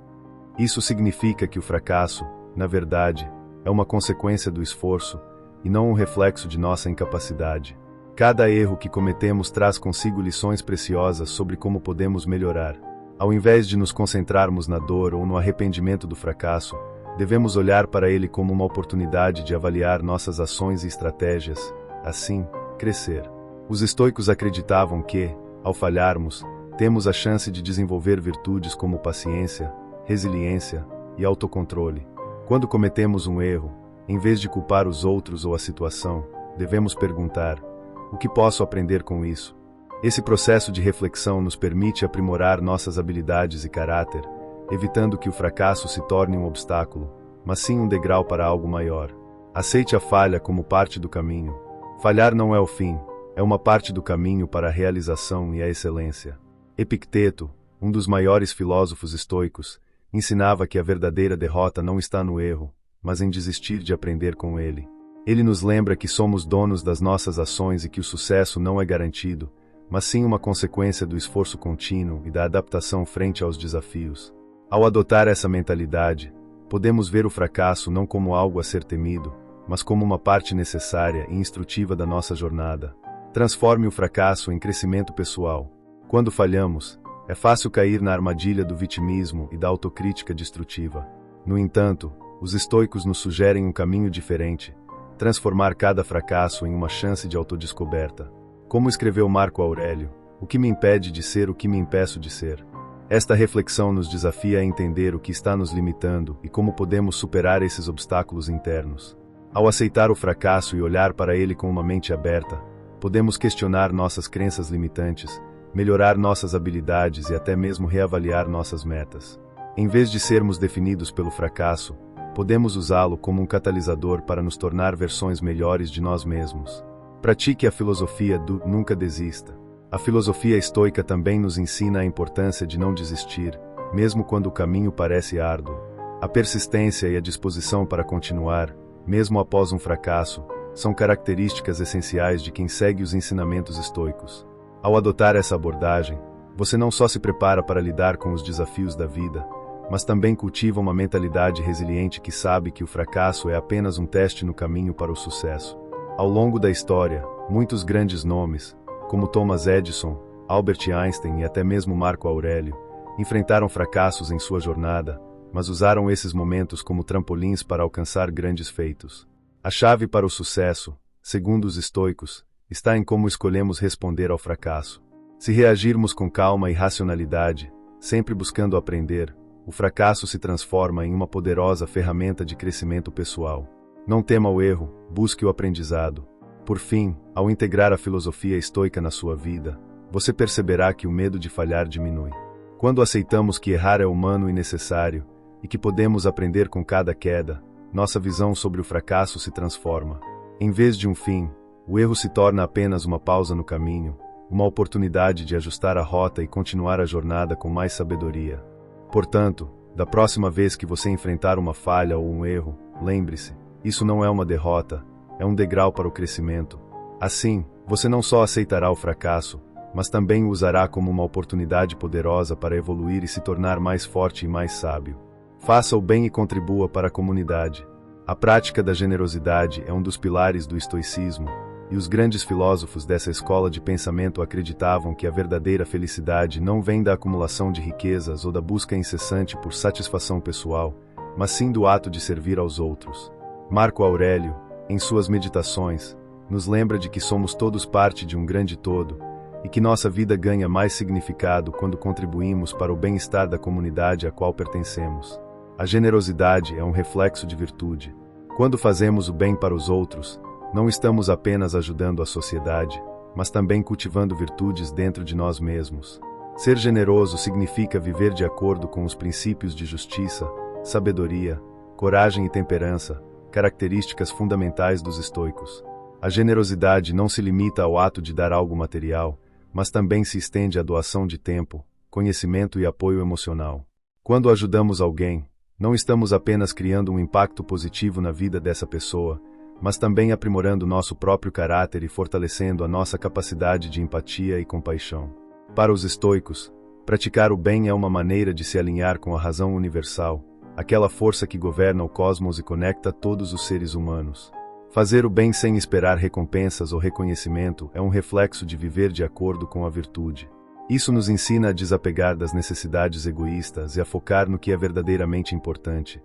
Isso significa que o fracasso, na verdade, é uma consequência do esforço, e não um reflexo de nossa incapacidade. Cada erro que cometemos traz consigo lições preciosas sobre como podemos melhorar. Ao invés de nos concentrarmos na dor ou no arrependimento do fracasso, devemos olhar para ele como uma oportunidade de avaliar nossas ações e estratégias, assim, crescer. Os estoicos acreditavam que, ao falharmos, temos a chance de desenvolver virtudes como paciência, resiliência e autocontrole. Quando cometemos um erro, em vez de culpar os outros ou a situação, devemos perguntar: o que posso aprender com isso? Esse processo de reflexão nos permite aprimorar nossas habilidades e caráter, evitando que o fracasso se torne um obstáculo, mas sim um degrau para algo maior. Aceite a falha como parte do caminho. Falhar não é o fim, é uma parte do caminho para a realização e a excelência. Epicteto, um dos maiores filósofos estoicos, ensinava que a verdadeira derrota não está no erro, mas em desistir de aprender com ele. Ele nos lembra que somos donos das nossas ações e que o sucesso não é garantido, mas sim uma consequência do esforço contínuo e da adaptação frente aos desafios. Ao adotar essa mentalidade, podemos ver o fracasso não como algo a ser temido, mas como uma parte necessária e instrutiva da nossa jornada. Transforme o fracasso em crescimento pessoal. Quando falhamos, é fácil cair na armadilha do vitimismo e da autocrítica destrutiva. No entanto, os estoicos nos sugerem um caminho diferente: transformar cada fracasso em uma chance de autodescoberta. Como escreveu Marco Aurélio, o que me impede de ser o que me impeço de ser? Esta reflexão nos desafia a entender o que está nos limitando e como podemos superar esses obstáculos internos. Ao aceitar o fracasso e olhar para ele com uma mente aberta, podemos questionar nossas crenças limitantes, melhorar nossas habilidades e até mesmo reavaliar nossas metas. Em vez de sermos definidos pelo fracasso, podemos usá-lo como um catalisador para nos tornar versões melhores de nós mesmos. Pratique a filosofia do nunca desista. A filosofia estoica também nos ensina a importância de não desistir, mesmo quando o caminho parece árduo. A persistência e a disposição para continuar, mesmo após um fracasso, são características essenciais de quem segue os ensinamentos estoicos. Ao adotar essa abordagem, você não só se prepara para lidar com os desafios da vida, mas também cultiva uma mentalidade resiliente que sabe que o fracasso é apenas um teste no caminho para o sucesso. Ao longo da história, muitos grandes nomes, como Thomas Edison, Albert Einstein e até mesmo Marco Aurélio, enfrentaram fracassos em sua jornada, mas usaram esses momentos como trampolins para alcançar grandes feitos. A chave para o sucesso, segundo os estoicos, está em como escolhemos responder ao fracasso. Se reagirmos com calma e racionalidade, sempre buscando aprender, o fracasso se transforma em uma poderosa ferramenta de crescimento pessoal. Não tema o erro, busque o aprendizado. Por fim, ao integrar a filosofia estoica na sua vida, você perceberá que o medo de falhar diminui. Quando aceitamos que errar é humano e necessário, e que podemos aprender com cada queda, nossa visão sobre o fracasso se transforma. Em vez de um fim, o erro se torna apenas uma pausa no caminho, uma oportunidade de ajustar a rota e continuar a jornada com mais sabedoria. Portanto, da próxima vez que você enfrentar uma falha ou um erro, lembre-se, isso não é uma derrota, é um degrau para o crescimento. Assim, você não só aceitará o fracasso, mas também o usará como uma oportunidade poderosa para evoluir e se tornar mais forte e mais sábio. Faça o bem e contribua para a comunidade. A prática da generosidade é um dos pilares do estoicismo, e os grandes filósofos dessa escola de pensamento acreditavam que a verdadeira felicidade não vem da acumulação de riquezas ou da busca incessante por satisfação pessoal, mas sim do ato de servir aos outros. Marco Aurélio, em suas Meditações, nos lembra de que somos todos parte de um grande todo, e que nossa vida ganha mais significado quando contribuímos para o bem-estar da comunidade a qual pertencemos. A generosidade é um reflexo de virtude. Quando fazemos o bem para os outros, não estamos apenas ajudando a sociedade, mas também cultivando virtudes dentro de nós mesmos. Ser generoso significa viver de acordo com os princípios de justiça, sabedoria, coragem e temperança, características fundamentais dos estoicos. A generosidade não se limita ao ato de dar algo material, mas também se estende à doação de tempo, conhecimento e apoio emocional. Quando ajudamos alguém, não estamos apenas criando um impacto positivo na vida dessa pessoa, mas também aprimorando nosso próprio caráter e fortalecendo a nossa capacidade de empatia e compaixão. Para os estoicos, praticar o bem é uma maneira de se alinhar com a razão universal, aquela força que governa o cosmos e conecta todos os seres humanos. Fazer o bem sem esperar recompensas ou reconhecimento é um reflexo de viver de acordo com a virtude. Isso nos ensina a desapegar das necessidades egoístas e a focar no que é verdadeiramente importante: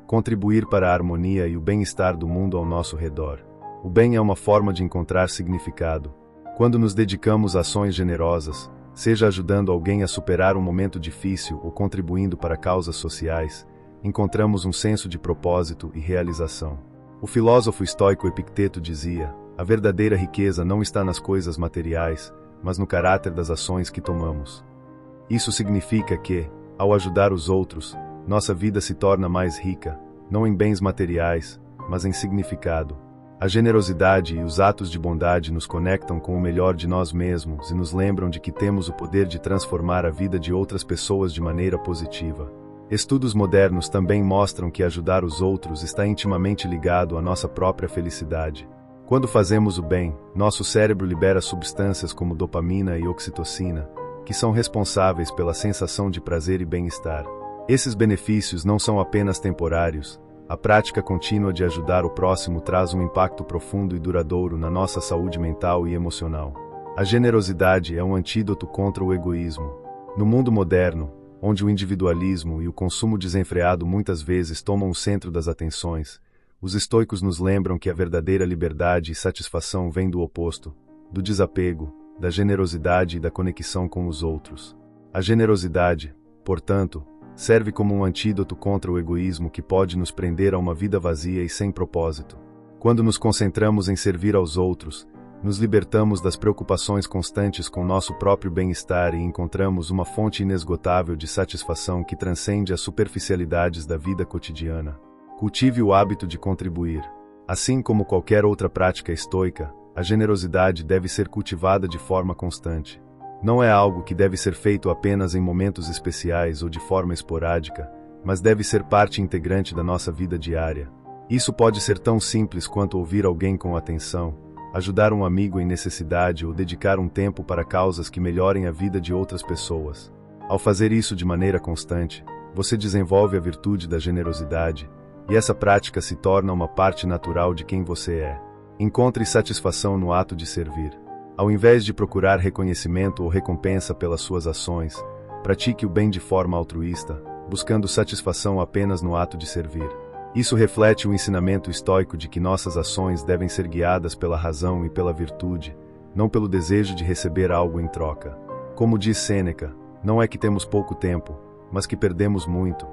contribuir para a harmonia e o bem-estar do mundo ao nosso redor. O bem é uma forma de encontrar significado. Quando nos dedicamos a ações generosas, seja ajudando alguém a superar um momento difícil ou contribuindo para causas sociais, encontramos um senso de propósito e realização. O filósofo estoico Epicteto dizia: a verdadeira riqueza não está nas coisas materiais, mas no caráter das ações que tomamos. Isso significa que, ao ajudar os outros, nossa vida se torna mais rica, não em bens materiais, mas em significado. A generosidade e os atos de bondade nos conectam com o melhor de nós mesmos e nos lembram de que temos o poder de transformar a vida de outras pessoas de maneira positiva. Estudos modernos também mostram que ajudar os outros está intimamente ligado à nossa própria felicidade. Quando fazemos o bem, nosso cérebro libera substâncias como dopamina e oxitocina, que são responsáveis pela sensação de prazer e bem-estar. Esses benefícios não são apenas temporários. A prática contínua de ajudar o próximo traz um impacto profundo e duradouro na nossa saúde mental e emocional. A generosidade é um antídoto contra o egoísmo. No mundo moderno, onde o individualismo e o consumo desenfreado muitas vezes tomam o centro das atenções, os estoicos nos lembram que a verdadeira liberdade e satisfação vem do oposto, do desapego, da generosidade e da conexão com os outros. A generosidade, portanto, serve como um antídoto contra o egoísmo que pode nos prender a uma vida vazia e sem propósito. Quando nos concentramos em servir aos outros, nos libertamos das preocupações constantes com nosso próprio bem-estar e encontramos uma fonte inesgotável de satisfação que transcende as superficialidades da vida cotidiana. Cultive o hábito de contribuir. Assim como qualquer outra prática estoica, a generosidade deve ser cultivada de forma constante. Não é algo que deve ser feito apenas em momentos especiais ou de forma esporádica, mas deve ser parte integrante da nossa vida diária. Isso pode ser tão simples quanto ouvir alguém com atenção, ajudar um amigo em necessidade ou dedicar um tempo para causas que melhorem a vida de outras pessoas. Ao fazer isso de maneira constante, você desenvolve a virtude da generosidade, e essa prática se torna uma parte natural de quem você é. Encontre satisfação no ato de servir. Ao invés de procurar reconhecimento ou recompensa pelas suas ações, pratique o bem de forma altruísta, buscando satisfação apenas no ato de servir. Isso reflete o ensinamento estoico de que nossas ações devem ser guiadas pela razão e pela virtude, não pelo desejo de receber algo em troca. Como diz Sêneca, não é que temos pouco tempo, mas que perdemos muito.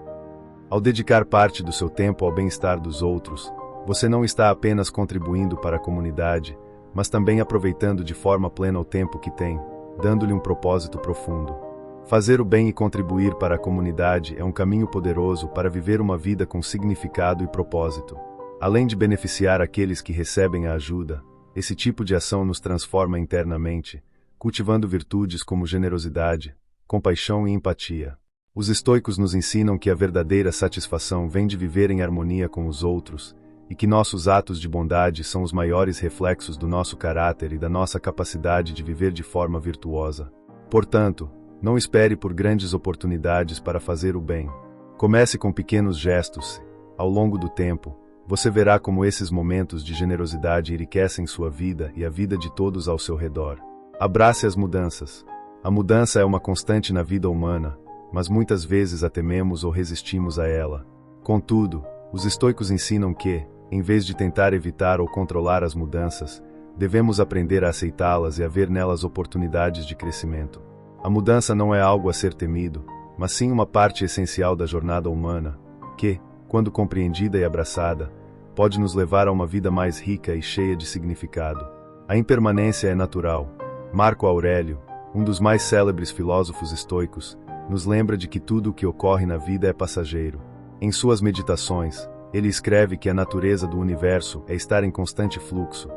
Ao dedicar parte do seu tempo ao bem-estar dos outros, você não está apenas contribuindo para a comunidade, mas também aproveitando de forma plena o tempo que tem, dando-lhe um propósito profundo. Fazer o bem e contribuir para a comunidade é um caminho poderoso para viver uma vida com significado e propósito. Além de beneficiar aqueles que recebem a ajuda, esse tipo de ação nos transforma internamente, cultivando virtudes como generosidade, compaixão e empatia. Os estoicos nos ensinam que a verdadeira satisfação vem de viver em harmonia com os outros, e que nossos atos de bondade são os maiores reflexos do nosso caráter e da nossa capacidade de viver de forma virtuosa. Portanto, não espere por grandes oportunidades para fazer o bem. Comece com pequenos gestos. Ao longo do tempo, você verá como esses momentos de generosidade enriquecem sua vida e a vida de todos ao seu redor. Abrace as mudanças. A mudança é uma constante na vida humana, mas muitas vezes a tememos ou resistimos a ela. Contudo, os estoicos ensinam que, em vez de tentar evitar ou controlar as mudanças, devemos aprender a aceitá-las e a ver nelas oportunidades de crescimento. A mudança não é algo a ser temido, mas sim uma parte essencial da jornada humana, que, quando compreendida e abraçada, pode nos levar a uma vida mais rica e cheia de significado. A impermanência é natural. Marco Aurélio, um dos mais célebres filósofos estoicos, nos lembra de que tudo o que ocorre na vida é passageiro. Em suas meditações, ele escreve que a natureza do universo é estar em constante fluxo,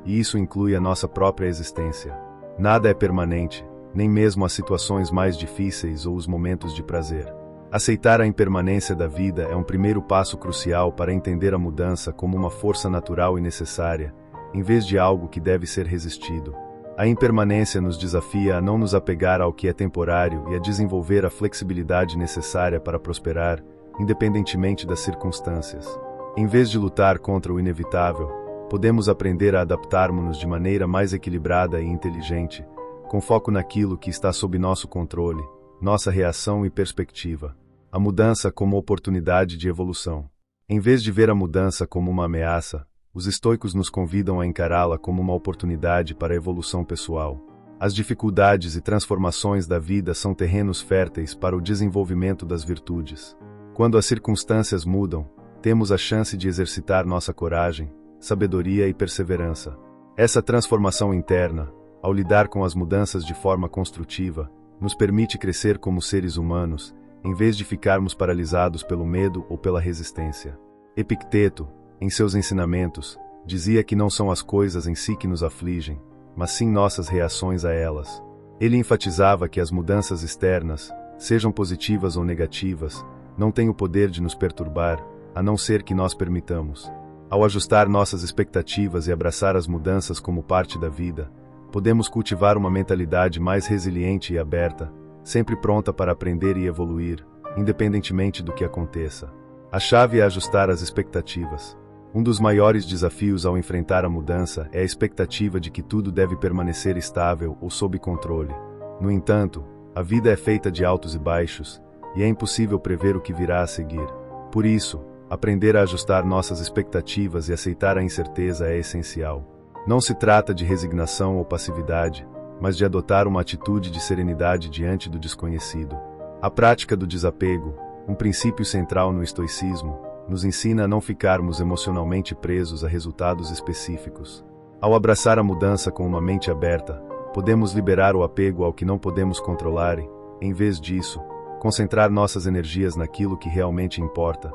e isso inclui a nossa própria existência. Nada é permanente, nem mesmo as situações mais difíceis ou os momentos de prazer. Aceitar a impermanência da vida é um primeiro passo crucial para entender a mudança como uma força natural e necessária, em vez de algo que deve ser resistido. A impermanência nos desafia a não nos apegar ao que é temporário e a desenvolver a flexibilidade necessária para prosperar, independentemente das circunstâncias. Em vez de lutar contra o inevitável, podemos aprender a adaptarmos-nos de maneira mais equilibrada e inteligente, com foco naquilo que está sob nosso controle, nossa reação e perspectiva. A mudança como oportunidade de evolução. Em vez de ver a mudança como uma ameaça, os estoicos nos convidam a encará-la como uma oportunidade para a evolução pessoal. As dificuldades e transformações da vida são terrenos férteis para o desenvolvimento das virtudes. Quando as circunstâncias mudam, temos a chance de exercitar nossa coragem, sabedoria e perseverança. Essa transformação interna, ao lidar com as mudanças de forma construtiva, nos permite crescer como seres humanos, em vez de ficarmos paralisados pelo medo ou pela resistência. Epicteto, em seus ensinamentos, dizia que não são as coisas em si que nos afligem, mas sim nossas reações a elas. Ele enfatizava que as mudanças externas, sejam positivas ou negativas, não têm o poder de nos perturbar, a não ser que nós permitamos. Ao ajustar nossas expectativas e abraçar as mudanças como parte da vida, podemos cultivar uma mentalidade mais resiliente e aberta, sempre pronta para aprender e evoluir, independentemente do que aconteça. A chave é ajustar as expectativas. Um dos maiores desafios ao enfrentar a mudança é a expectativa de que tudo deve permanecer estável ou sob controle. No entanto, a vida é feita de altos e baixos, e é impossível prever o que virá a seguir. Por isso, aprender a ajustar nossas expectativas e aceitar a incerteza é essencial. Não se trata de resignação ou passividade, mas de adotar uma atitude de serenidade diante do desconhecido. A prática do desapego, um princípio central no estoicismo, nos ensina a não ficarmos emocionalmente presos a resultados específicos. Ao abraçar a mudança com uma mente aberta, podemos liberar o apego ao que não podemos controlar e, em vez disso, concentrar nossas energias naquilo que realmente importa,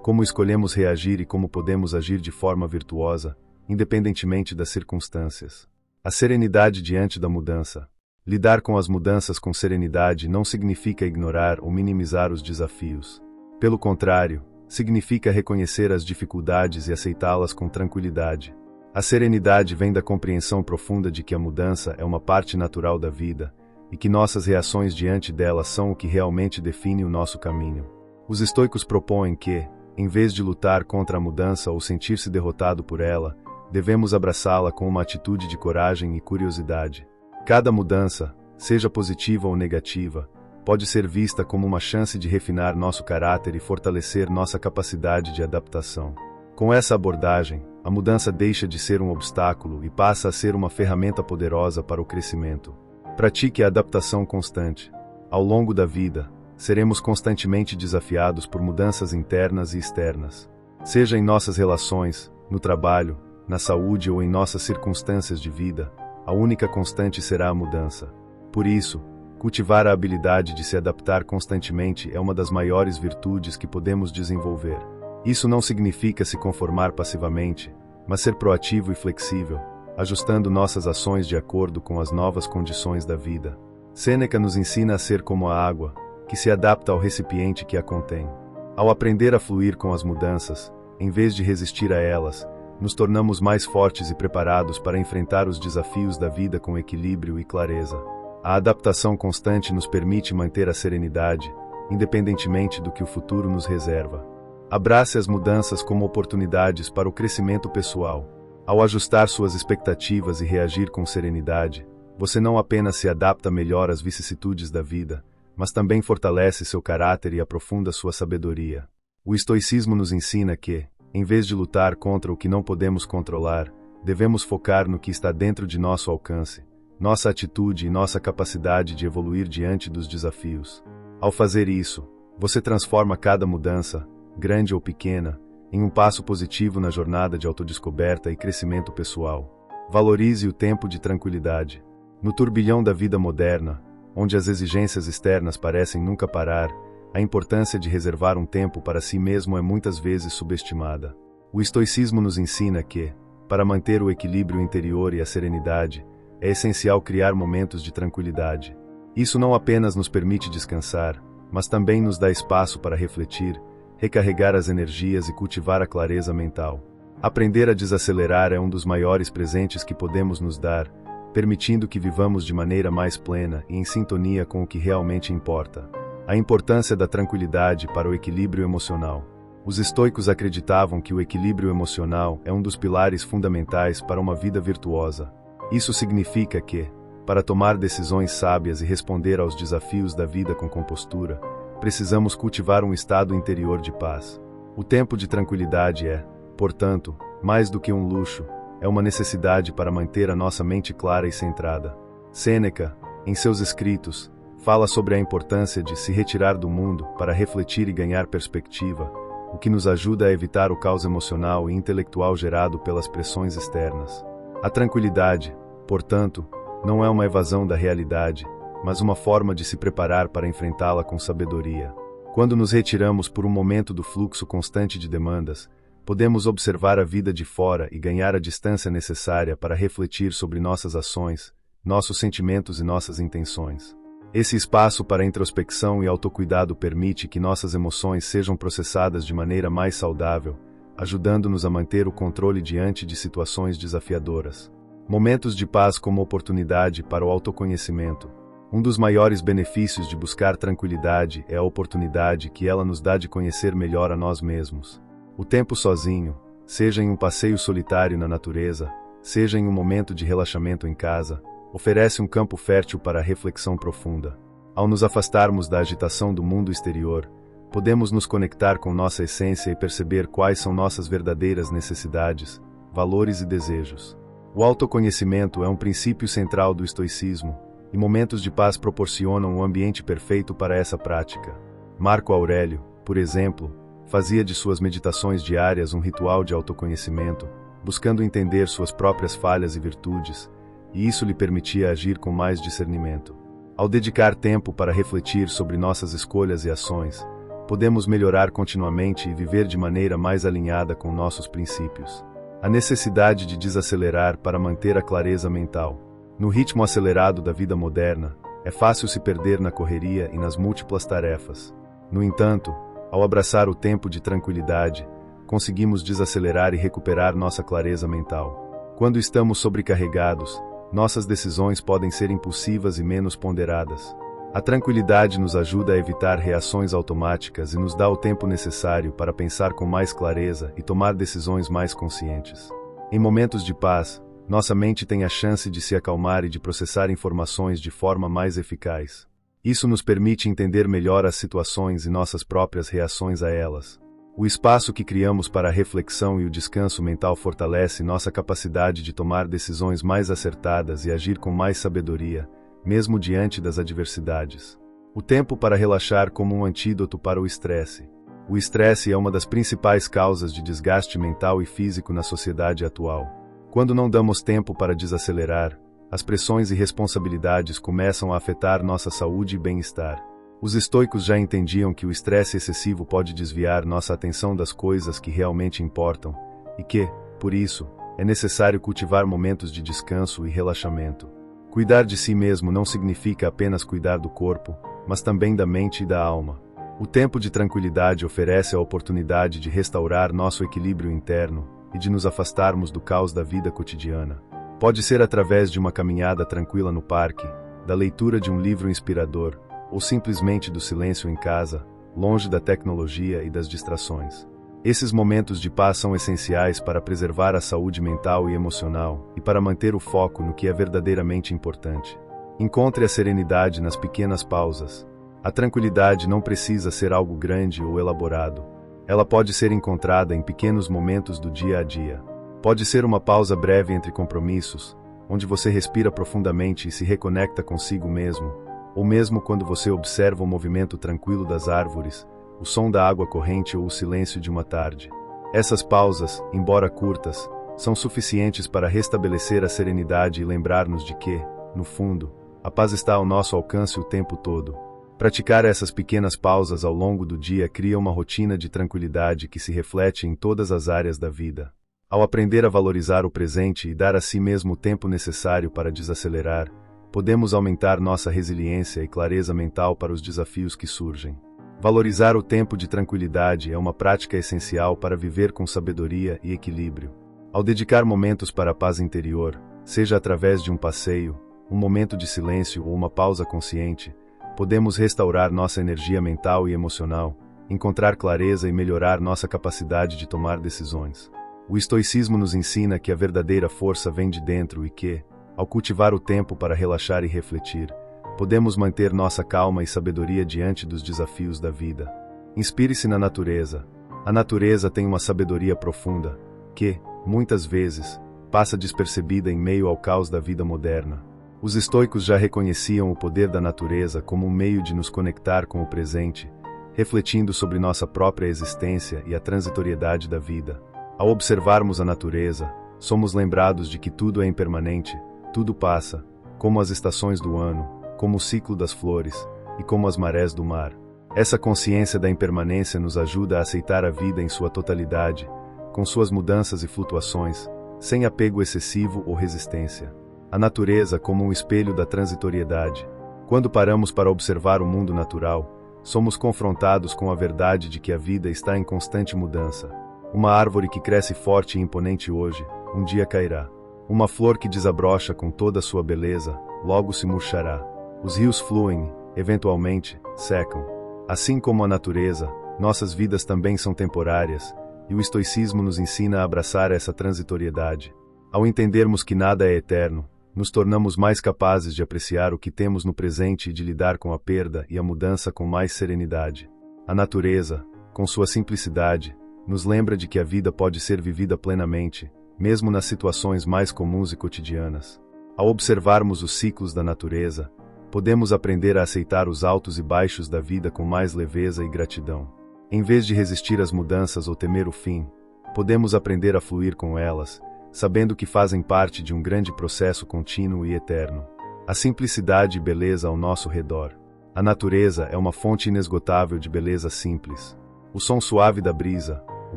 como escolhemos reagir e como podemos agir de forma virtuosa, independentemente das circunstâncias. A serenidade diante da mudança. Lidar com as mudanças com serenidade não significa ignorar ou minimizar os desafios. Pelo contrário, significa reconhecer as dificuldades e aceitá-las com tranquilidade. A serenidade vem da compreensão profunda de que a mudança é uma parte natural da vida, e que nossas reações diante dela são o que realmente define o nosso caminho. Os estoicos propõem que, em vez de lutar contra a mudança ou sentir-se derrotado por ela, devemos abraçá-la com uma atitude de coragem e curiosidade. Cada mudança, seja positiva ou negativa, pode ser vista como uma chance de refinar nosso caráter e fortalecer nossa capacidade de adaptação. Com essa abordagem, a mudança deixa de ser um obstáculo e passa a ser uma ferramenta poderosa para o crescimento. Pratique a adaptação constante. Ao longo da vida, seremos constantemente desafiados por mudanças internas e externas. Seja em nossas relações, no trabalho, na saúde ou em nossas circunstâncias de vida, a única constante será a mudança. Por isso, cultivar a habilidade de se adaptar constantemente é uma das maiores virtudes que podemos desenvolver. Isso não significa se conformar passivamente, mas ser proativo e flexível, ajustando nossas ações de acordo com as novas condições da vida. Sêneca nos ensina a ser como a água, que se adapta ao recipiente que a contém. Ao aprender a fluir com as mudanças, em vez de resistir a elas, nos tornamos mais fortes e preparados para enfrentar os desafios da vida com equilíbrio e clareza. A adaptação constante nos permite manter a serenidade, independentemente do que o futuro nos reserva. Abrace as mudanças como oportunidades para o crescimento pessoal. Ao ajustar suas expectativas e reagir com serenidade, você não apenas se adapta melhor às vicissitudes da vida, mas também fortalece seu caráter e aprofunda sua sabedoria. O estoicismo nos ensina que, em vez de lutar contra o que não podemos controlar, devemos focar no que está dentro de nosso alcance, nossa atitude e nossa capacidade de evoluir diante dos desafios. Ao fazer isso, você transforma cada mudança, grande ou pequena, em um passo positivo na jornada de autodescoberta e crescimento pessoal. Valorize o tempo de tranquilidade. No turbilhão da vida moderna, onde as exigências externas parecem nunca parar, a importância de reservar um tempo para si mesmo é muitas vezes subestimada. O estoicismo nos ensina que, para manter o equilíbrio interior e a serenidade, é essencial criar momentos de tranquilidade. Isso não apenas nos permite descansar, mas também nos dá espaço para refletir, recarregar as energias e cultivar a clareza mental. Aprender a desacelerar é um dos maiores presentes que podemos nos dar, permitindo que vivamos de maneira mais plena e em sintonia com o que realmente importa. A importância da tranquilidade para o equilíbrio emocional. Os estoicos acreditavam que o equilíbrio emocional é um dos pilares fundamentais para uma vida virtuosa. Isso significa que, para tomar decisões sábias e responder aos desafios da vida com compostura, precisamos cultivar um estado interior de paz. O tempo de tranquilidade é, portanto, mais do que um luxo, é uma necessidade para manter a nossa mente clara e centrada. Sêneca, em seus escritos, fala sobre a importância de se retirar do mundo para refletir e ganhar perspectiva, o que nos ajuda a evitar o caos emocional e intelectual gerado pelas pressões externas. A tranquilidade, portanto, não é uma evasão da realidade, mas uma forma de se preparar para enfrentá-la com sabedoria. Quando nos retiramos por um momento do fluxo constante de demandas, podemos observar a vida de fora e ganhar a distância necessária para refletir sobre nossas ações, nossos sentimentos e nossas intenções. Esse espaço para introspecção e autocuidado permite que nossas emoções sejam processadas de maneira mais saudável, ajudando-nos a manter o controle diante de situações desafiadoras. Momentos de paz como oportunidade para o autoconhecimento. Um dos maiores benefícios de buscar tranquilidade é a oportunidade que ela nos dá de conhecer melhor a nós mesmos. O tempo sozinho, seja em um passeio solitário na natureza, seja em um momento de relaxamento em casa, oferece um campo fértil para a reflexão profunda. Ao nos afastarmos da agitação do mundo exterior, podemos nos conectar com nossa essência e perceber quais são nossas verdadeiras necessidades, valores e desejos. O autoconhecimento é um princípio central do estoicismo, e momentos de paz proporcionam um ambiente perfeito para essa prática. Marco Aurélio, por exemplo, fazia de suas meditações diárias um ritual de autoconhecimento, buscando entender suas próprias falhas e virtudes, e isso lhe permitia agir com mais discernimento. Ao dedicar tempo para refletir sobre nossas escolhas e ações, podemos melhorar continuamente e viver de maneira mais alinhada com nossos princípios. A necessidade de desacelerar para manter a clareza mental. No ritmo acelerado da vida moderna, é fácil se perder na correria e nas múltiplas tarefas. No entanto, ao abraçar o tempo de tranquilidade, conseguimos desacelerar e recuperar nossa clareza mental. Quando estamos sobrecarregados, nossas decisões podem ser impulsivas e menos ponderadas. A tranquilidade nos ajuda a evitar reações automáticas e nos dá o tempo necessário para pensar com mais clareza e tomar decisões mais conscientes. Em momentos de paz, nossa mente tem a chance de se acalmar e de processar informações de forma mais eficaz. Isso nos permite entender melhor as situações e nossas próprias reações a elas. O espaço que criamos para a reflexão e o descanso mental fortalece nossa capacidade de tomar decisões mais acertadas e agir com mais sabedoria, mesmo diante das adversidades. O tempo para relaxar como um antídoto para o estresse. O estresse é uma das principais causas de desgaste mental e físico na sociedade atual. Quando não damos tempo para desacelerar, as pressões e responsabilidades começam a afetar nossa saúde e bem-estar. Os estoicos já entendiam que o estresse excessivo pode desviar nossa atenção das coisas que realmente importam, e que, por isso, é necessário cultivar momentos de descanso e relaxamento. Cuidar de si mesmo não significa apenas cuidar do corpo, mas também da mente e da alma. O tempo de tranquilidade oferece a oportunidade de restaurar nosso equilíbrio interno e de nos afastarmos do caos da vida cotidiana. Pode ser através de uma caminhada tranquila no parque, da leitura de um livro inspirador, ou simplesmente do silêncio em casa, longe da tecnologia e das distrações. Esses momentos de paz são essenciais para preservar a saúde mental e emocional e para manter o foco no que é verdadeiramente importante. Encontre a serenidade nas pequenas pausas. A tranquilidade não precisa ser algo grande ou elaborado. Ela pode ser encontrada em pequenos momentos do dia a dia. Pode ser uma pausa breve entre compromissos, onde você respira profundamente e se reconecta consigo mesmo, ou mesmo quando você observa o movimento tranquilo das árvores, o som da água corrente ou o silêncio de uma tarde. Essas pausas, embora curtas, são suficientes para restabelecer a serenidade e lembrar-nos de que, no fundo, a paz está ao nosso alcance o tempo todo. Praticar essas pequenas pausas ao longo do dia cria uma rotina de tranquilidade que se reflete em todas as áreas da vida. Ao aprender a valorizar o presente e dar a si mesmo o tempo necessário para desacelerar, podemos aumentar nossa resiliência e clareza mental para os desafios que surgem. Valorizar o tempo de tranquilidade é uma prática essencial para viver com sabedoria e equilíbrio. Ao dedicar momentos para a paz interior, seja através de um passeio, um momento de silêncio ou uma pausa consciente, podemos restaurar nossa energia mental e emocional, encontrar clareza e melhorar nossa capacidade de tomar decisões. O estoicismo nos ensina que a verdadeira força vem de dentro e que, ao cultivar o tempo para relaxar e refletir, podemos manter nossa calma e sabedoria diante dos desafios da vida. Inspire-se na natureza. A natureza tem uma sabedoria profunda, que, muitas vezes, passa despercebida em meio ao caos da vida moderna. Os estoicos já reconheciam o poder da natureza como um meio de nos conectar com o presente, refletindo sobre nossa própria existência e a transitoriedade da vida. Ao observarmos a natureza, somos lembrados de que tudo é impermanente, tudo passa, como as estações do ano, como o ciclo das flores, e como as marés do mar. Essa consciência da impermanência nos ajuda a aceitar a vida em sua totalidade, com suas mudanças e flutuações, sem apego excessivo ou resistência. A natureza como um espelho da transitoriedade. Quando paramos para observar o mundo natural, somos confrontados com a verdade de que a vida está em constante mudança. Uma árvore que cresce forte e imponente hoje, um dia cairá. Uma flor que desabrocha com toda a sua beleza, logo se murchará. Os rios fluem, eventualmente, secam. Assim como a natureza, nossas vidas também são temporárias, e o estoicismo nos ensina a abraçar essa transitoriedade. Ao entendermos que nada é eterno, nos tornamos mais capazes de apreciar o que temos no presente e de lidar com a perda e a mudança com mais serenidade. A natureza, com sua simplicidade, nos lembra de que a vida pode ser vivida plenamente, mesmo nas situações mais comuns e cotidianas. Ao observarmos os ciclos da natureza, podemos aprender a aceitar os altos e baixos da vida com mais leveza e gratidão. Em vez de resistir às mudanças ou temer o fim, podemos aprender a fluir com elas, sabendo que fazem parte de um grande processo contínuo e eterno. A simplicidade e beleza ao nosso redor. A natureza é uma fonte inesgotável de beleza simples. O som suave da brisa, o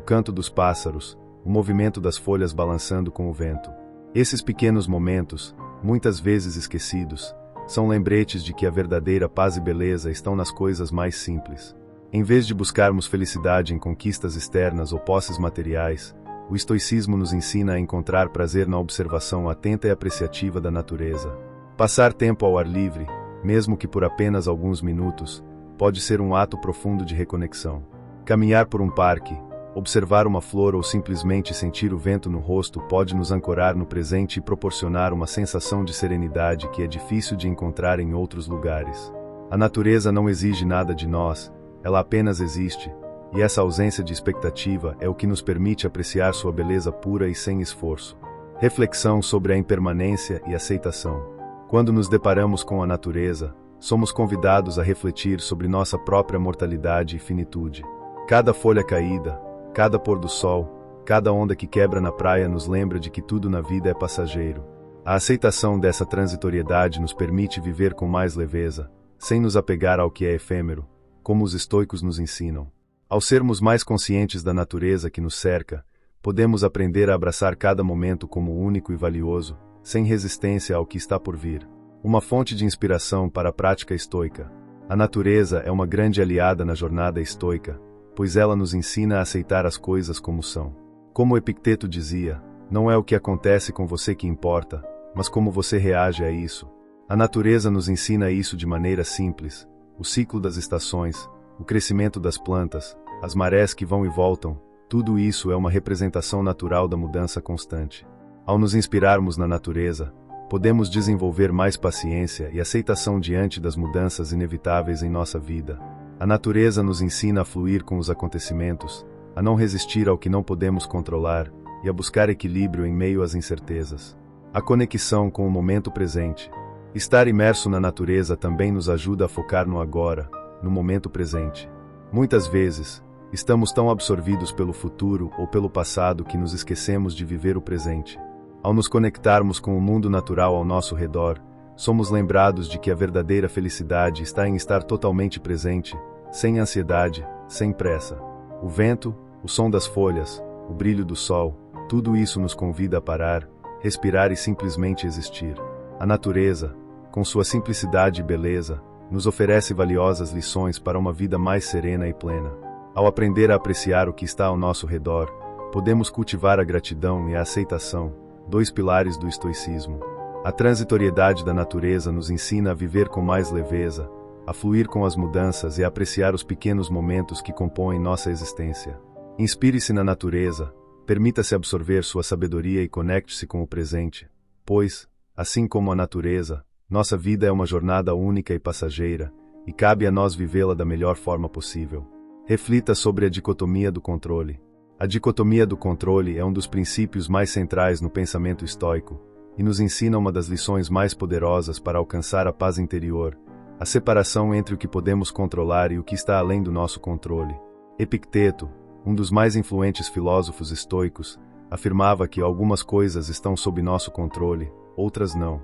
canto dos pássaros, o movimento das folhas balançando com o vento. Esses pequenos momentos, muitas vezes esquecidos, são lembretes de que a verdadeira paz e beleza estão nas coisas mais simples. Em vez de buscarmos felicidade em conquistas externas ou posses materiais, o estoicismo nos ensina a encontrar prazer na observação atenta e apreciativa da natureza. Passar tempo ao ar livre, mesmo que por apenas alguns minutos, pode ser um ato profundo de reconexão. Caminhar por um parque, observar uma flor ou simplesmente sentir o vento no rosto pode nos ancorar no presente e proporcionar uma sensação de serenidade que é difícil de encontrar em outros lugares. A natureza não exige nada de nós, ela apenas existe, e essa ausência de expectativa é o que nos permite apreciar sua beleza pura e sem esforço. Reflexão sobre a impermanência e aceitação. Quando nos deparamos com a natureza, somos convidados a refletir sobre nossa própria mortalidade e finitude. Cada folha caída, cada pôr do sol, cada onda que quebra na praia nos lembra de que tudo na vida é passageiro. A aceitação dessa transitoriedade nos permite viver com mais leveza, sem nos apegar ao que é efêmero, como os estoicos nos ensinam. Ao sermos mais conscientes da natureza que nos cerca, podemos aprender a abraçar cada momento como único e valioso, sem resistência ao que está por vir. Uma fonte de inspiração para a prática estoica. A natureza é uma grande aliada na jornada estoica, pois ela nos ensina a aceitar as coisas como são. Como Epicteto dizia, não é o que acontece com você que importa, mas como você reage a isso. A natureza nos ensina isso de maneira simples: o ciclo das estações, o crescimento das plantas, as marés que vão e voltam, tudo isso é uma representação natural da mudança constante. Ao nos inspirarmos na natureza, podemos desenvolver mais paciência e aceitação diante das mudanças inevitáveis em nossa vida. A natureza nos ensina a fluir com os acontecimentos, a não resistir ao que não podemos controlar e a buscar equilíbrio em meio às incertezas. A conexão com o momento presente. Estar imerso na natureza também nos ajuda a focar no agora, no momento presente. Muitas vezes, estamos tão absorvidos pelo futuro ou pelo passado que nos esquecemos de viver o presente. Ao nos conectarmos com o mundo natural ao nosso redor, somos lembrados de que a verdadeira felicidade está em estar totalmente presente, sem ansiedade, sem pressa. O vento, o som das folhas, o brilho do sol, tudo isso nos convida a parar, respirar e simplesmente existir. A natureza, com sua simplicidade e beleza, nos oferece valiosas lições para uma vida mais serena e plena. Ao aprender a apreciar o que está ao nosso redor, podemos cultivar a gratidão e a aceitação, dois pilares do estoicismo. A transitoriedade da natureza nos ensina a viver com mais leveza, a fluir com as mudanças e a apreciar os pequenos momentos que compõem nossa existência. Inspire-se na natureza, permita-se absorver sua sabedoria e conecte-se com o presente, pois, assim como a natureza, nossa vida é uma jornada única e passageira, e cabe a nós vivê-la da melhor forma possível. Reflita sobre a dicotomia do controle. A dicotomia do controle é um dos princípios mais centrais no pensamento estoico, e nos ensina uma das lições mais poderosas para alcançar a paz interior, a separação entre o que podemos controlar e o que está além do nosso controle. Epicteto, um dos mais influentes filósofos estoicos, afirmava que algumas coisas estão sob nosso controle, outras não.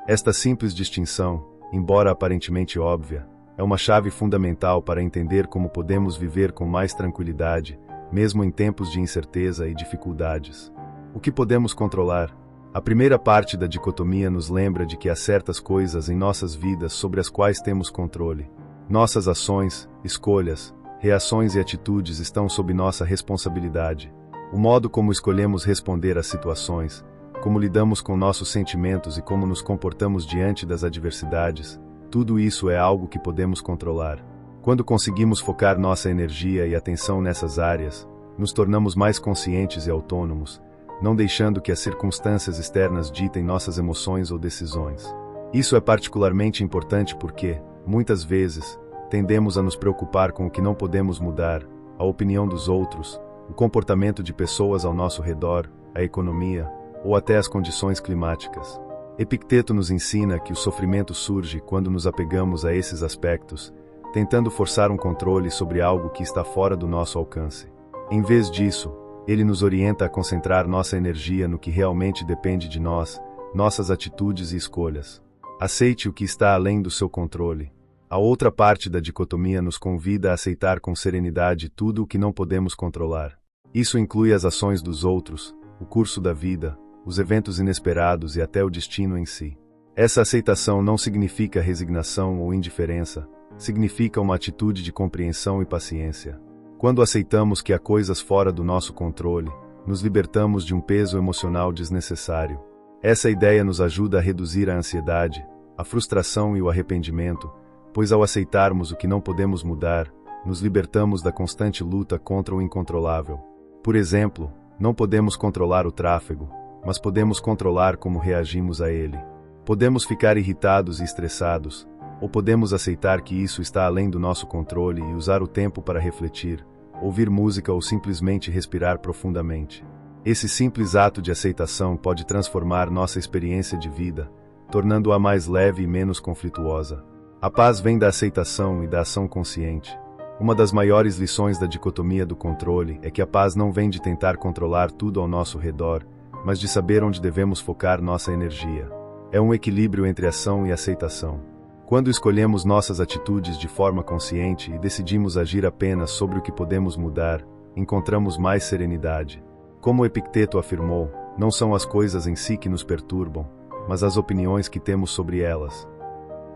Esta simples distinção, embora aparentemente óbvia, é uma chave fundamental para entender como podemos viver com mais tranquilidade, mesmo em tempos de incerteza e dificuldades. O que podemos controlar? A primeira parte da dicotomia nos lembra de que há certas coisas em nossas vidas sobre as quais temos controle. Nossas ações, escolhas, reações e atitudes estão sob nossa responsabilidade. O modo como escolhemos responder às situações, como lidamos com nossos sentimentos e como nos comportamos diante das adversidades, tudo isso é algo que podemos controlar. Quando conseguimos focar nossa energia e atenção nessas áreas, nos tornamos mais conscientes e autônomos, não deixando que as circunstâncias externas ditem nossas emoções ou decisões. Isso é particularmente importante porque, muitas vezes, tendemos a nos preocupar com o que não podemos mudar, a opinião dos outros, o comportamento de pessoas ao nosso redor, a economia, ou até as condições climáticas. Epicteto nos ensina que o sofrimento surge quando nos apegamos a esses aspectos, tentando forçar um controle sobre algo que está fora do nosso alcance. Em vez disso, ele nos orienta a concentrar nossa energia no que realmente depende de nós, nossas atitudes e escolhas. Aceite o que está além do seu controle. A outra parte da dicotomia nos convida a aceitar com serenidade tudo o que não podemos controlar. Isso inclui as ações dos outros, o curso da vida, os eventos inesperados e até o destino em si. Essa aceitação não significa resignação ou indiferença, significa uma atitude de compreensão e paciência. Quando aceitamos que há coisas fora do nosso controle, nos libertamos de um peso emocional desnecessário. Essa ideia nos ajuda a reduzir a ansiedade, a frustração e o arrependimento, pois ao aceitarmos o que não podemos mudar, nos libertamos da constante luta contra o incontrolável. Por exemplo, não podemos controlar o tráfego, mas podemos controlar como reagimos a ele. Podemos ficar irritados e estressados, ou podemos aceitar que isso está além do nosso controle e usar o tempo para refletir, ouvir música ou simplesmente respirar profundamente. Esse simples ato de aceitação pode transformar nossa experiência de vida, tornando-a mais leve e menos conflituosa. A paz vem da aceitação e da ação consciente. Uma das maiores lições da dicotomia do controle é que a paz não vem de tentar controlar tudo ao nosso redor, mas de saber onde devemos focar nossa energia. É um equilíbrio entre ação e aceitação. Quando escolhemos nossas atitudes de forma consciente e decidimos agir apenas sobre o que podemos mudar, encontramos mais serenidade. Como Epicteto afirmou, não são as coisas em si que nos perturbam, mas as opiniões que temos sobre elas.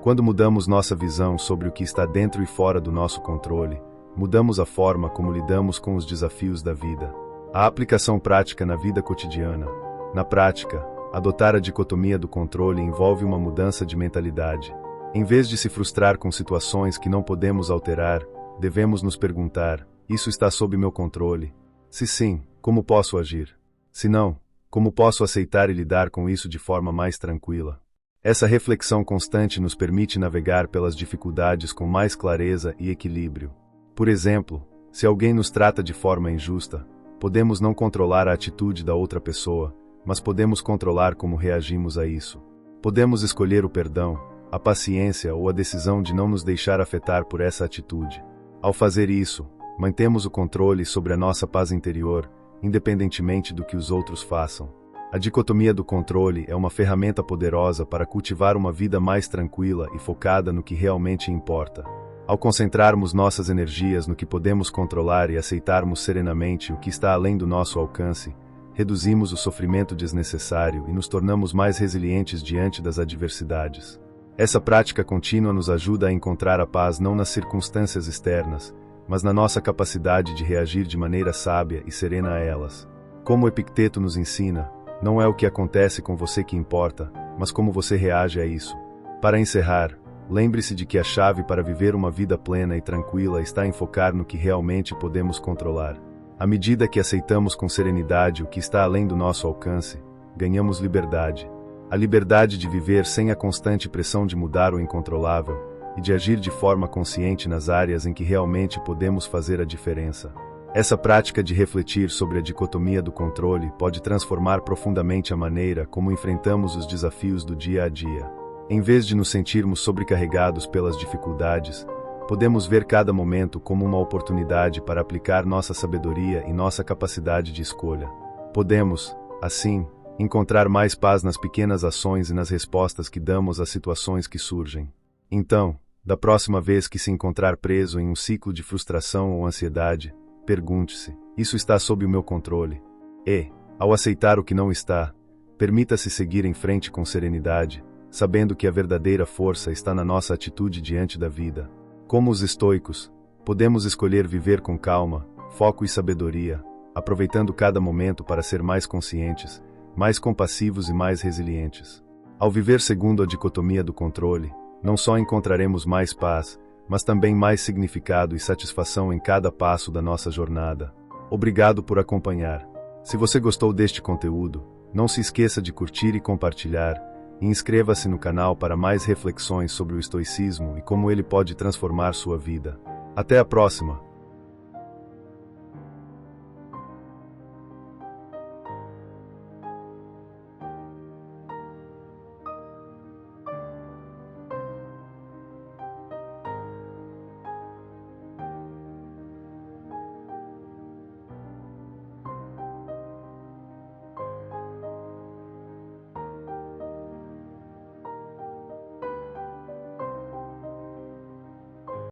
Quando mudamos nossa visão sobre o que está dentro e fora do nosso controle, mudamos a forma como lidamos com os desafios da vida. A aplicação prática na vida cotidiana. Na prática, adotar a dicotomia do controle envolve uma mudança de mentalidade. Em vez de se frustrar com situações que não podemos alterar, devemos nos perguntar: isso está sob meu controle? Se sim, como posso agir? Se não, como posso aceitar e lidar com isso de forma mais tranquila? Essa reflexão constante nos permite navegar pelas dificuldades com mais clareza e equilíbrio. Por exemplo, se alguém nos trata de forma injusta, podemos não controlar a atitude da outra pessoa, mas podemos controlar como reagimos a isso. Podemos escolher o perdão, a paciência ou a decisão de não nos deixar afetar por essa atitude. Ao fazer isso, mantemos o controle sobre a nossa paz interior, independentemente do que os outros façam. A dicotomia do controle é uma ferramenta poderosa para cultivar uma vida mais tranquila e focada no que realmente importa. Ao concentrarmos nossas energias no que podemos controlar e aceitarmos serenamente o que está além do nosso alcance, reduzimos o sofrimento desnecessário e nos tornamos mais resilientes diante das adversidades. Essa prática contínua nos ajuda a encontrar a paz não nas circunstâncias externas, mas na nossa capacidade de reagir de maneira sábia e serena a elas. Como Epicteto nos ensina, não é o que acontece com você que importa, mas como você reage a isso. Para encerrar, lembre-se de que a chave para viver uma vida plena e tranquila está em focar no que realmente podemos controlar. À medida que aceitamos com serenidade o que está além do nosso alcance, ganhamos liberdade. A liberdade de viver sem a constante pressão de mudar o incontrolável e de agir de forma consciente nas áreas em que realmente podemos fazer a diferença. Essa prática de refletir sobre a dicotomia do controle pode transformar profundamente a maneira como enfrentamos os desafios do dia a dia. Em vez de nos sentirmos sobrecarregados pelas dificuldades, podemos ver cada momento como uma oportunidade para aplicar nossa sabedoria e nossa capacidade de escolha. Podemos, assim, encontrar mais paz nas pequenas ações e nas respostas que damos às situações que surgem. Então, da próxima vez que se encontrar preso em um ciclo de frustração ou ansiedade, pergunte-se: isso está sob o meu controle? E, ao aceitar o que não está, permita-se seguir em frente com serenidade, sabendo que a verdadeira força está na nossa atitude diante da vida. Como os estoicos, podemos escolher viver com calma, foco e sabedoria, aproveitando cada momento para ser mais conscientes, mais compassivos e mais resilientes. Ao viver segundo a dicotomia do controle, não só encontraremos mais paz, mas também mais significado e satisfação em cada passo da nossa jornada. Obrigado por acompanhar. Se você gostou deste conteúdo, não se esqueça de curtir e compartilhar, e inscreva-se no canal para mais reflexões sobre o estoicismo e como ele pode transformar sua vida. Até a próxima!